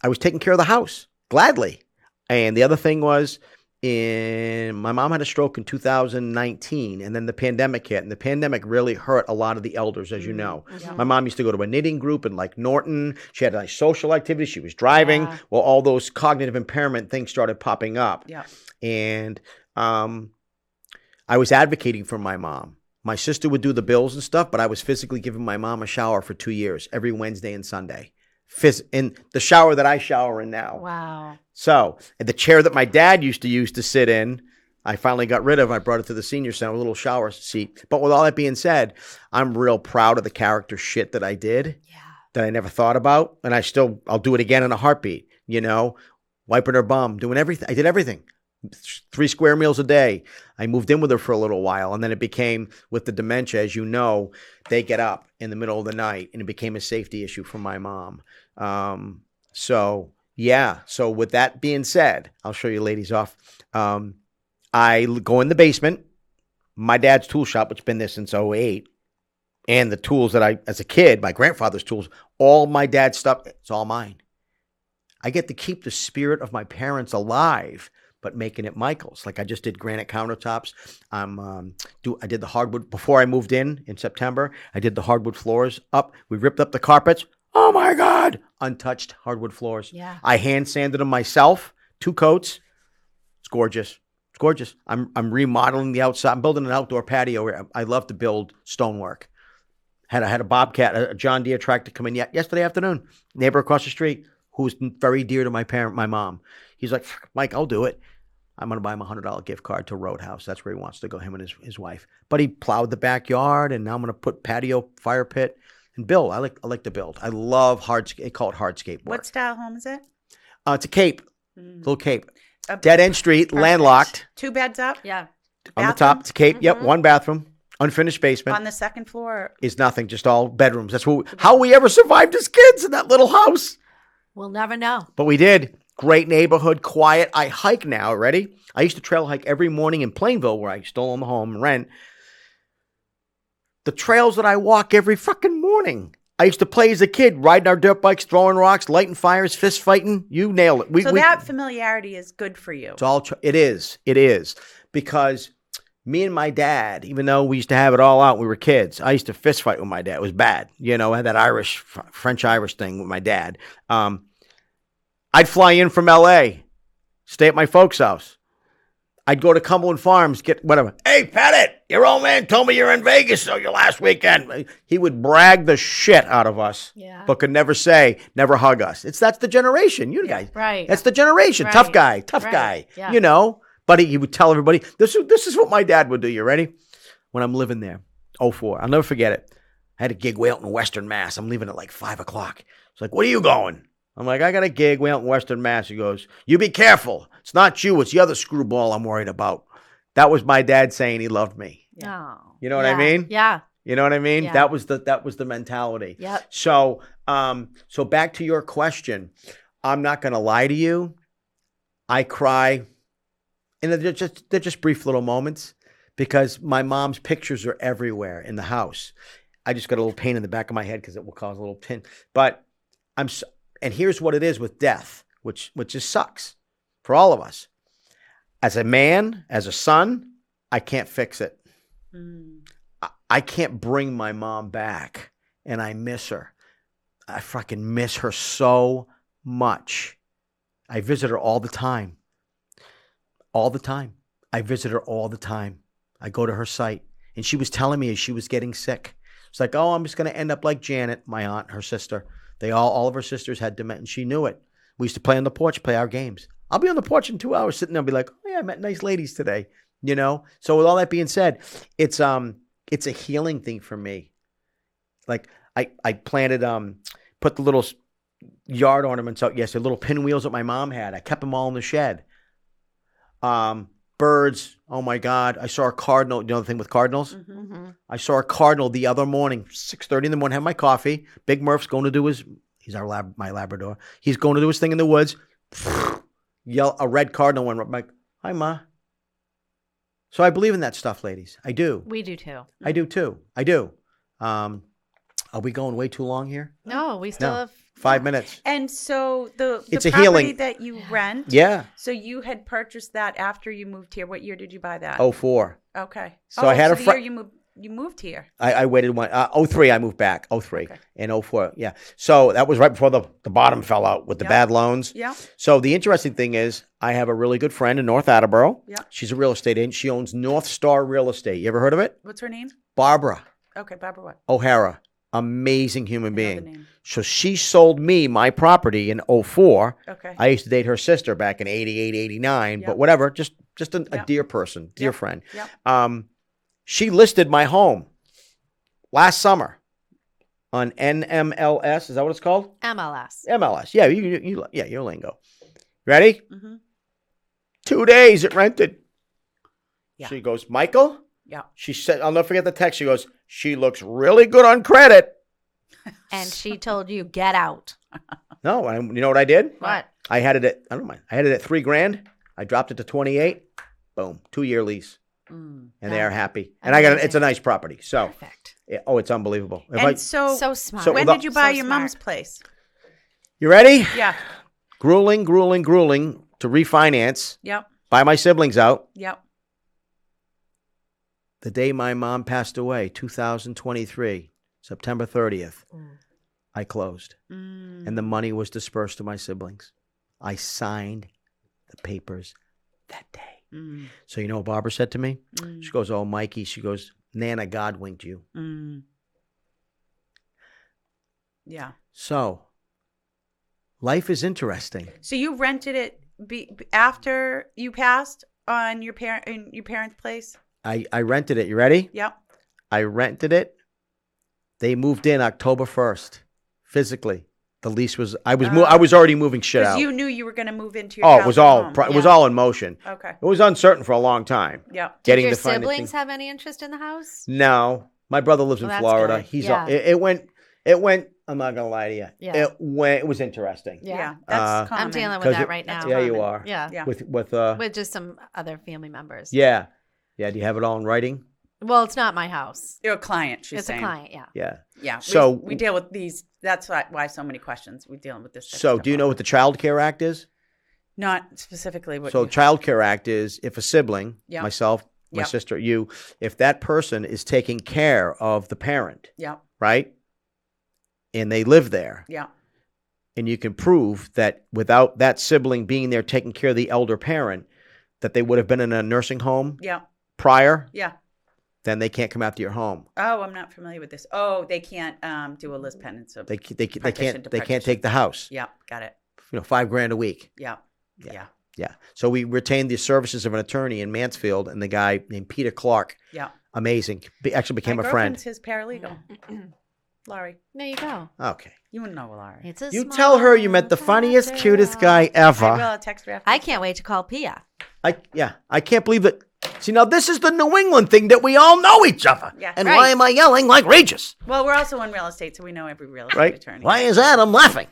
Speaker 5: was taking care of the house gladly. And the other thing was, my mom had a stroke in 2019, and then the pandemic hit. And the pandemic really hurt a lot of the elders, as you know.
Speaker 3: Mm-hmm.
Speaker 5: My mom used to go to a knitting group in like Norton. She had like social activities. She was driving.
Speaker 3: Yeah.
Speaker 5: Well, all those cognitive impairment things started popping up.
Speaker 4: Yeah.
Speaker 5: And I was advocating for my mom. My sister would do the bills and stuff, but I was physically giving my mom a shower for 2 years, every Wednesday and Sunday. In the shower that I shower in now.
Speaker 3: Wow.
Speaker 5: So, and the chair that my dad used to use to sit in, I finally got rid of. I brought it to the senior center, a little shower seat. But with all that being said, I'm real proud of the character shit that I did, that I never thought about. And I'll do it again in a heartbeat, wiping her bum, doing everything. I did everything. 3 square meals a day. I moved in with her for a little while, and then it became, with the dementia, as you know, they get up in the middle of the night, and it became a safety issue for my mom. So with that being said, I'll show you ladies off. I go in the basement, my dad's tool shop, which has been there since 2008, and the tools that as a kid, my grandfather's tools, all my dad's stuff, it's all mine. I get to keep the spirit of my parents alive, but making it Michael's. Like I just did granite countertops. I did the hardwood before I moved in September. I did the hardwood floors up. We ripped up the carpets. Oh my God. Untouched hardwood floors.
Speaker 3: Yeah.
Speaker 5: I hand sanded them myself, 2 coats. It's gorgeous. It's gorgeous. I'm remodeling the outside. I'm building an outdoor patio. I love to build stonework. Had a Bobcat, a John Deere tractor come in yesterday afternoon. Neighbor across the street who was very dear to my mom. He's like, Mike, I'll do it. I'm going to buy him a $100 gift card to Roadhouse. That's where he wants to go, him and his wife. But he plowed the backyard, and now I'm going to put patio, fire pit, and build. I like to build. I love they call it hardscape work.
Speaker 4: What style home is it?
Speaker 5: It's a cape,
Speaker 4: Mm.
Speaker 5: little cape.
Speaker 4: A
Speaker 5: Dead end street,
Speaker 3: Perfect.
Speaker 5: landlocked.
Speaker 4: 2 beds up?
Speaker 3: Yeah.
Speaker 5: On the top, it's a cape. Yep,
Speaker 3: Mhm.
Speaker 5: 1 bathroom, unfinished basement.
Speaker 4: On the second floor?
Speaker 5: Is nothing, just all bedrooms. That's how we ever survived as kids in that little house.
Speaker 3: We'll never know.
Speaker 5: But we did. Great neighborhood, quiet. I hike now, ready? I used to trail hike every morning in Plainville, where I still own the home and rent. The trails that I walk every fucking morning. I used to play as a kid, riding our dirt bikes, throwing rocks, lighting fires, fist fighting. You nailed it.
Speaker 4: That familiarity is good for you.
Speaker 5: It is. Because me and my dad, even though we used to have it all out when we were kids, I used to fist fight with my dad. It was bad. I had that French-Irish thing with my dad. I'd fly in from L.A., stay at my folks' house. I'd go to Cumberland Farms, get whatever. Hey, Pettit, your old man told me you're in Vegas your last weekend. He would brag the shit out of us, but could never never hug us. That's the generation, you guys.
Speaker 3: Right.
Speaker 5: That's the generation.
Speaker 3: Right.
Speaker 5: Tough guy.
Speaker 3: Right. Yeah.
Speaker 5: But he would tell everybody, this is what my dad would do. You ready? When I'm living there, 2004, I'll never forget it. I had a gig way out in Western Mass. I'm leaving at like 5 o'clock. It's like, where are you going? I'm like, I got a gig way out in Western Mass. He goes, you be careful. It's not you. It's the other screwball I'm worried about. That was my dad saying he loved me.
Speaker 3: Oh.
Speaker 5: You know what I mean?
Speaker 3: Yeah.
Speaker 5: You know what I mean?
Speaker 3: Yeah.
Speaker 5: That was the mentality.
Speaker 3: Yep.
Speaker 5: So back to your question. I'm not going to lie to you. I cry. And they're just brief little moments because my mom's pictures are everywhere in the house. I just got a little pain in the back of my head because it will cause a little pin. But and here's what it is with death, which just sucks for all of us. As a man, as a son, I can't fix it.
Speaker 4: Mm.
Speaker 5: I can't bring my mom back, and I miss her. I fucking miss her so much. I visit her all the time. All the time. I visit her all the time. I go to her site, and she was telling me as she was getting sick. It's like, oh, I'm just going to end up like Janet, my aunt, her sister. All of her sisters had dementia, and she knew it. We used to play on the porch, play our games. I'll be on the porch in 2 hours sitting there and be like, oh, yeah, I met nice ladies today, So with all that being said, it's a healing thing for me. Like I planted, put the little yard ornaments out yesterday, little pinwheels that my mom had. I kept them all in the shed. Birds, oh my God. I saw a cardinal, you know the thing with cardinals?
Speaker 3: Mm-hmm.
Speaker 5: I saw a cardinal the other morning, 6:30 in the morning, had my coffee. Big Murph's going to do He's my Labrador. He's going to do his thing in the woods. Yell a red cardinal went. I'm like, hi, Ma. So I believe in that stuff, ladies. I do.
Speaker 3: We do too.
Speaker 5: I do too. I do. Are we going way too long here?
Speaker 3: No, we still
Speaker 5: No.
Speaker 3: have
Speaker 5: 5 minutes.
Speaker 4: And so the
Speaker 5: It's a
Speaker 4: property
Speaker 5: healing-
Speaker 4: that you rent.
Speaker 5: Yeah.
Speaker 4: So you had purchased that after you moved here. What year did you buy that?
Speaker 5: 04.
Speaker 4: Okay.
Speaker 5: So I had a
Speaker 4: the
Speaker 5: fri-
Speaker 4: year you moved here.
Speaker 5: I waited one. 03, I moved back. 03
Speaker 4: Okay.
Speaker 5: and 04. Yeah. So that was right before the bottom fell out with the
Speaker 4: Yep.
Speaker 5: bad loans.
Speaker 4: Yeah.
Speaker 5: So the interesting thing is, I have a really good friend in North Attleboro.
Speaker 4: Yeah.
Speaker 5: She's a real estate agent. She owns North Star Real Estate. You ever heard of it?
Speaker 4: What's her name?
Speaker 5: Barbara
Speaker 4: Okay, Barbara what?
Speaker 5: O'Hara. Amazing human
Speaker 4: I know the
Speaker 5: being.
Speaker 4: name.
Speaker 5: So she sold me my property in 04.
Speaker 4: Okay.
Speaker 5: I used to date her sister back in 88, 89,
Speaker 4: Yep.
Speaker 5: but whatever. Just a
Speaker 4: Yep.
Speaker 5: dear person, dear
Speaker 4: Yep.
Speaker 5: friend.
Speaker 4: Yep.
Speaker 5: She listed my home last summer on NMLS. Is that what it's called?
Speaker 3: MLS.
Speaker 5: MLS. Yeah, your lingo. Ready?
Speaker 4: Mm-hmm.
Speaker 5: 2 days it rented.
Speaker 4: Yeah.
Speaker 5: She goes, Michael?
Speaker 4: Yeah.
Speaker 5: She said, I'll never forget the text. She goes, she looks really good on credit.
Speaker 3: And she told you, get out.
Speaker 5: No, you know what I did?
Speaker 3: What?
Speaker 5: I had it at, I don't mind. I had it at $3,000. I dropped it to 28. Boom. 2-year lease. And they are happy. And it's a nice property. So,
Speaker 3: Perfect.
Speaker 5: it's unbelievable.
Speaker 4: And so
Speaker 3: So smart.
Speaker 5: So
Speaker 4: when
Speaker 5: the-
Speaker 4: did you buy
Speaker 3: So
Speaker 4: your
Speaker 3: smart.
Speaker 4: mom's place?
Speaker 5: You ready?
Speaker 4: Yeah.
Speaker 5: Grueling to refinance,
Speaker 4: Yep.
Speaker 5: buy my siblings out.
Speaker 4: Yep.
Speaker 5: The day my mom passed away, 2023, September 30th, I closed. And the money was dispersed to my siblings. I signed the papers that day. So you know what Barbara said to me? She goes, oh, Mikey, she goes, Nana God winked you.
Speaker 4: Yeah.
Speaker 5: So life is interesting.
Speaker 4: So you rented it after you passed on your parents' place?
Speaker 5: I rented it. You ready?
Speaker 4: Yep.
Speaker 5: I rented it. They moved in October 1st, physically. The lease was, I was already moving shit out.
Speaker 4: Because you knew you were going to move into your
Speaker 5: Oh, it was all
Speaker 4: home.
Speaker 5: it was all in motion.
Speaker 4: Okay.
Speaker 5: It was uncertain for a long time.
Speaker 4: Yep.
Speaker 3: Did
Speaker 5: Getting
Speaker 3: your
Speaker 5: the financing.
Speaker 3: siblings have any interest in the house?
Speaker 5: No, my brother lives in
Speaker 3: Well, that's
Speaker 5: Florida.
Speaker 3: good.
Speaker 5: He's
Speaker 3: Yeah.
Speaker 5: it went. I'm not gonna lie to you.
Speaker 3: Yeah.
Speaker 5: It was interesting.
Speaker 4: Yeah. That's common.
Speaker 3: I'm dealing with
Speaker 5: 'Cause
Speaker 3: that right now.
Speaker 5: Yeah, you are.
Speaker 3: Yeah.
Speaker 4: Yeah.
Speaker 5: With
Speaker 3: With just some other family members.
Speaker 5: yeah. Do you have it all in writing?
Speaker 3: Well, it's not my house.
Speaker 4: You're a client, she's
Speaker 3: It's
Speaker 4: saying.
Speaker 3: a client, yeah.
Speaker 5: Yeah.
Speaker 4: Yeah.
Speaker 5: So-
Speaker 4: we deal with these. That's why so many questions. We deal with this. type of
Speaker 5: So,
Speaker 4: stuff
Speaker 5: do you know
Speaker 4: all
Speaker 5: what the Child Care Act is?
Speaker 4: Not specifically what
Speaker 5: So,
Speaker 4: you...
Speaker 5: Child Care Act is if a sibling,
Speaker 4: Yeah.
Speaker 5: myself, my
Speaker 4: Yep.
Speaker 5: sister, you, if that person is taking care of the parent,
Speaker 4: Yeah.
Speaker 5: right, and they live there,
Speaker 4: Yeah.
Speaker 5: and you can prove that without that sibling being there taking care of the elder parent, that they would have been in a nursing home
Speaker 4: Yeah.
Speaker 5: prior,
Speaker 4: Yeah.
Speaker 5: then they can't come after your home.
Speaker 4: Oh, I'm not familiar with this. Oh, they can't do a list pendant. So
Speaker 5: They can't
Speaker 4: Partition to
Speaker 5: take the house.
Speaker 4: yeah, got it.
Speaker 5: $5,000 a week.
Speaker 4: Yeah.
Speaker 5: Yeah.
Speaker 4: Yeah.
Speaker 5: Yeah. So we retained the services of an attorney in Mansfield, and the guy named Peter Clark,
Speaker 4: Yeah.
Speaker 5: amazing, actually became
Speaker 4: My
Speaker 5: a friend.
Speaker 4: girlfriend's his paralegal. Laurie.
Speaker 3: There you go.
Speaker 5: Okay.
Speaker 4: You wouldn't know Laurie.
Speaker 3: It's a
Speaker 5: You
Speaker 3: small
Speaker 5: tell her you met the funniest,
Speaker 3: project.
Speaker 5: cutest guy
Speaker 4: I will.
Speaker 5: ever.
Speaker 4: I'll text her after.
Speaker 3: I can't wait to call Pia.
Speaker 5: I can't believe that. See, now this is the New England thing that we all know each other.
Speaker 4: Yeah.
Speaker 5: And
Speaker 3: Right.
Speaker 5: why am I yelling like Regis?
Speaker 4: Well, we're also in real estate, so we know every real estate
Speaker 5: Right?
Speaker 4: attorney.
Speaker 6: Why is Adam laughing?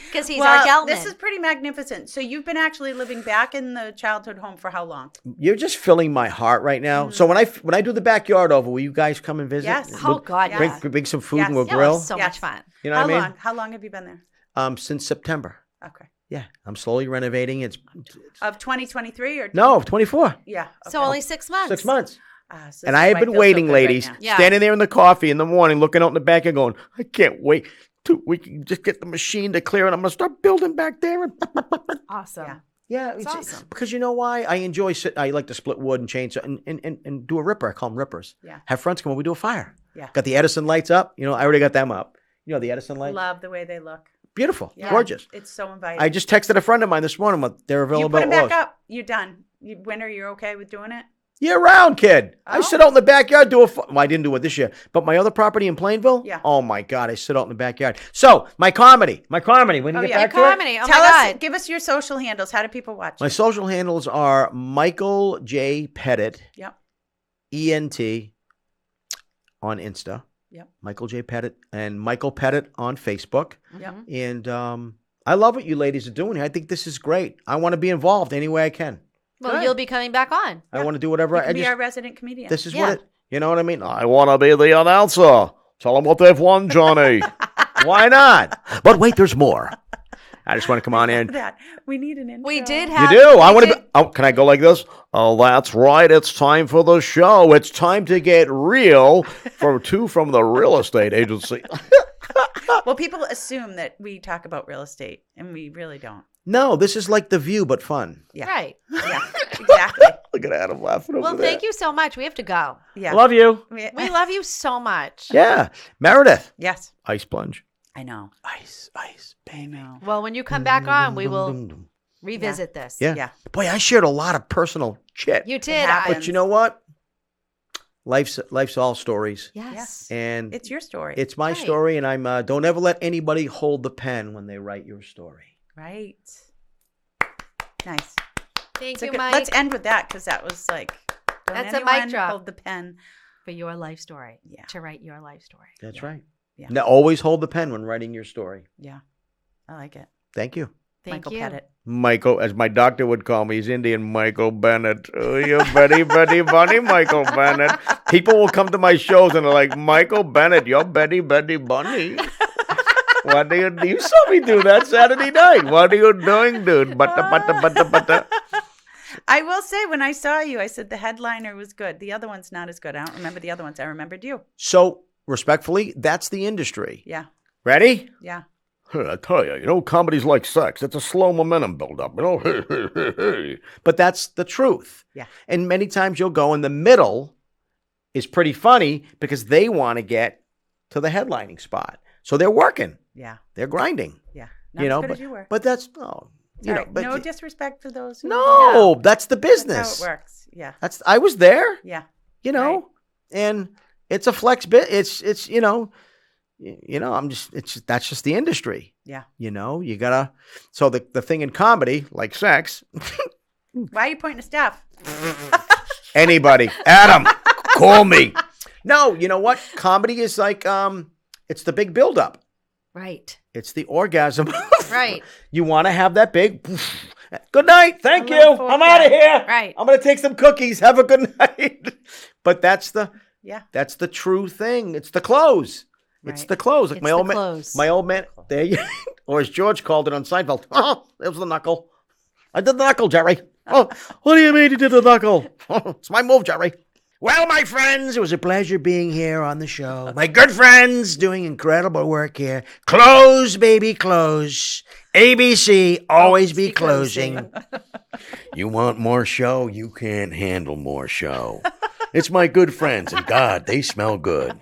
Speaker 3: Because he's
Speaker 4: Well,
Speaker 3: our Gelman.
Speaker 4: this is pretty magnificent. So you've been actually living back in the childhood home for how long?
Speaker 5: You're just filling my heart right now. So when I do the backyard over, will you guys come and visit?
Speaker 4: Yes.
Speaker 3: Oh, God,
Speaker 4: Yeah.
Speaker 3: yes.
Speaker 5: Bring some food
Speaker 4: Yes.
Speaker 5: and we'll
Speaker 3: Yeah, it
Speaker 5: grill.
Speaker 3: was so
Speaker 4: Yes.
Speaker 3: much fun.
Speaker 5: You know
Speaker 4: How
Speaker 5: what I mean?
Speaker 4: long? How long have you been there?
Speaker 5: Since September.
Speaker 4: Okay.
Speaker 5: Yeah, I'm slowly renovating. It's
Speaker 4: Of 2023 or
Speaker 5: no 24,
Speaker 4: Yeah.
Speaker 3: So
Speaker 4: okay.
Speaker 3: only 6 months.
Speaker 5: 6 months.
Speaker 4: So this
Speaker 5: And
Speaker 4: is
Speaker 5: I have
Speaker 4: why
Speaker 5: been
Speaker 4: feel so
Speaker 5: waiting,
Speaker 4: good right
Speaker 5: ladies,
Speaker 4: now.
Speaker 3: Yeah.
Speaker 5: standing there in the coffee in the morning, looking out in the back and going, I can't wait till we can just get the machine to clear it. I'm gonna start building back there. And
Speaker 3: Awesome.
Speaker 4: Yeah.
Speaker 5: yeah,
Speaker 3: It's awesome.
Speaker 5: because you know why? I like to split wood and chainsaw and do a ripper. I call them rippers.
Speaker 4: Yeah.
Speaker 5: Have friends come over, we do a fire.
Speaker 4: Yeah.
Speaker 5: Got the Edison lights up. I already got them up. The Edison lights.
Speaker 4: Love the way they look.
Speaker 5: Beautiful,
Speaker 4: Yeah.
Speaker 5: gorgeous.
Speaker 4: It's so inviting.
Speaker 5: I just texted a friend of mine this morning. They're
Speaker 4: you
Speaker 5: available
Speaker 4: put them
Speaker 5: at
Speaker 4: back
Speaker 5: Lowe's.
Speaker 4: up. You're done. Winter, you're okay with doing it?
Speaker 5: Year round, kid. I
Speaker 4: Oh.
Speaker 5: sit out in the backyard, well, I didn't do it this year, but my other property in Plainville,
Speaker 4: Yeah.
Speaker 5: oh my God, I sit out in the backyard. So, my comedy, when you
Speaker 4: Oh,
Speaker 5: get
Speaker 4: yeah.
Speaker 5: back to
Speaker 3: Comedy.
Speaker 5: it,
Speaker 3: Oh,
Speaker 4: Tell
Speaker 3: my
Speaker 4: us,
Speaker 3: God.
Speaker 4: give us your social handles. How do people watch?
Speaker 5: my social handles are Michael J. Petit,
Speaker 4: Yep.
Speaker 5: ENT, on Insta.
Speaker 4: Yep.
Speaker 5: Michael J. Petit and Michael Petit on Facebook.
Speaker 4: Yep.
Speaker 5: And I love what you ladies are doing. I think this is great. I want to be involved any way I can.
Speaker 3: Well,
Speaker 4: Good.
Speaker 3: you'll be coming back on.
Speaker 5: I want to do whatever.
Speaker 4: You
Speaker 5: I
Speaker 4: can be
Speaker 5: just,
Speaker 4: our resident comedian.
Speaker 5: this is
Speaker 3: Yeah.
Speaker 5: what it, you know what I mean?
Speaker 6: I want to be the announcer. Tell them what they've won, Johnny.
Speaker 5: Why not?
Speaker 6: But wait, there's more.
Speaker 5: I just want to come on in.
Speaker 4: that. We need an intro.
Speaker 3: We did
Speaker 5: You
Speaker 3: have.
Speaker 5: do? I
Speaker 3: we
Speaker 5: want to
Speaker 3: did-
Speaker 5: be. Oh, can I go like this?
Speaker 6: Oh, that's right. It's time for the show. It's time to get real from the real estate agency.
Speaker 4: Well, people assume that we talk about real estate, and we really don't.
Speaker 5: No, this is like The View, but fun.
Speaker 4: Yeah.
Speaker 3: Right.
Speaker 4: Yeah. Exactly.
Speaker 6: Look at Adam laughing over
Speaker 3: Well,
Speaker 6: there.
Speaker 3: thank you so much. We have to go.
Speaker 4: Yeah.
Speaker 5: Love you.
Speaker 3: We love you so much.
Speaker 5: Yeah. Meredith.
Speaker 4: Yes.
Speaker 5: Ice plunge.
Speaker 4: I know.
Speaker 5: Ice,
Speaker 4: I know.
Speaker 3: Well, when you come back on, we will revisit this.
Speaker 5: Yeah.
Speaker 4: Yeah.
Speaker 5: Boy, I shared a lot of personal shit.
Speaker 3: You did.
Speaker 4: happens.
Speaker 5: But you know what? Life's all stories.
Speaker 3: Yes.
Speaker 5: And
Speaker 4: It's your story.
Speaker 5: it's my
Speaker 3: Right.
Speaker 5: story, and I'm don't ever let anybody hold the pen when they write your story.
Speaker 4: right. Nice.
Speaker 3: Thank
Speaker 4: So
Speaker 3: you,
Speaker 4: good.
Speaker 3: Mike,
Speaker 4: Let's end with that because that was like. Don't
Speaker 3: That's a mic
Speaker 4: anyone
Speaker 3: drop.
Speaker 4: Hold the pen.
Speaker 3: for your life story.
Speaker 4: Yeah.
Speaker 3: To write your life story.
Speaker 5: That's
Speaker 4: Yeah.
Speaker 5: right.
Speaker 4: Yeah.
Speaker 5: Now, always hold the pen when writing your story.
Speaker 4: Yeah. I like it.
Speaker 5: Thank you.
Speaker 3: Thank
Speaker 4: Michael
Speaker 3: you.
Speaker 4: Petit.
Speaker 6: Michael, as my doctor would call me, he's Indian Michael Bennett. Oh, you Betty, Betty, Bunny, Michael Bennett.
Speaker 5: People will come to my shows and they're like, Michael Bennett, you're Betty, Betty, Bunny. What do you saw me do that Saturday night? What are you doing, dude? Butter.
Speaker 4: I will say, when I saw you, I said the headliner was good. The other one's not as good. I don't remember the other ones. I remembered you.
Speaker 5: So, respectfully, that's the industry.
Speaker 4: Yeah.
Speaker 5: Ready?
Speaker 4: Yeah.
Speaker 6: Hey, I tell you, comedy's like sex. It's a slow momentum buildup,
Speaker 5: But that's the truth.
Speaker 4: Yeah.
Speaker 5: And many times you'll go in the middle is pretty funny because they want to get to the headlining spot. So they're working.
Speaker 4: Yeah.
Speaker 5: They're grinding.
Speaker 4: Yeah. Not
Speaker 5: You know,
Speaker 4: as good
Speaker 5: but,
Speaker 4: as you were.
Speaker 5: but that's no, you know,
Speaker 4: Sorry.
Speaker 5: but
Speaker 4: No disrespect for those who
Speaker 5: no, that's the
Speaker 4: That's
Speaker 5: business.
Speaker 4: how it works. Yeah.
Speaker 5: I was there,
Speaker 4: Yeah.
Speaker 5: you know,
Speaker 4: Right.
Speaker 5: and it's a flex bit. It's that's just the industry.
Speaker 4: Yeah.
Speaker 5: You know, you gotta. So the thing in comedy, like sex,
Speaker 4: Why are you pointing to stuff?
Speaker 5: anybody, Adam, call me. No, you know what? Comedy is like it's the big buildup.
Speaker 3: Right.
Speaker 5: It's the orgasm.
Speaker 3: Right.
Speaker 5: You want to have that big. Good night. Thank
Speaker 4: A
Speaker 5: you.
Speaker 4: little
Speaker 5: I'm out of here.
Speaker 3: Right.
Speaker 5: I'm gonna take some cookies. Have a good night. But that's the true thing. It's the close. It's
Speaker 4: Right.
Speaker 5: the close. Like
Speaker 3: It's
Speaker 5: my
Speaker 3: the
Speaker 5: old man.
Speaker 3: close.
Speaker 5: My old man. There you. Or as George called it on Seinfeld. Oh, it was the knuckle. I did the knuckle, Jerry. Oh, what do you mean you did the knuckle? It's my move, Jerry. Well, my friends, it was a pleasure being here on the show. My good friends doing incredible work here. Close, baby, close. ABC, always be closing.
Speaker 6: You want more show? You can't handle more show. It's my good friends, and God, they smell good.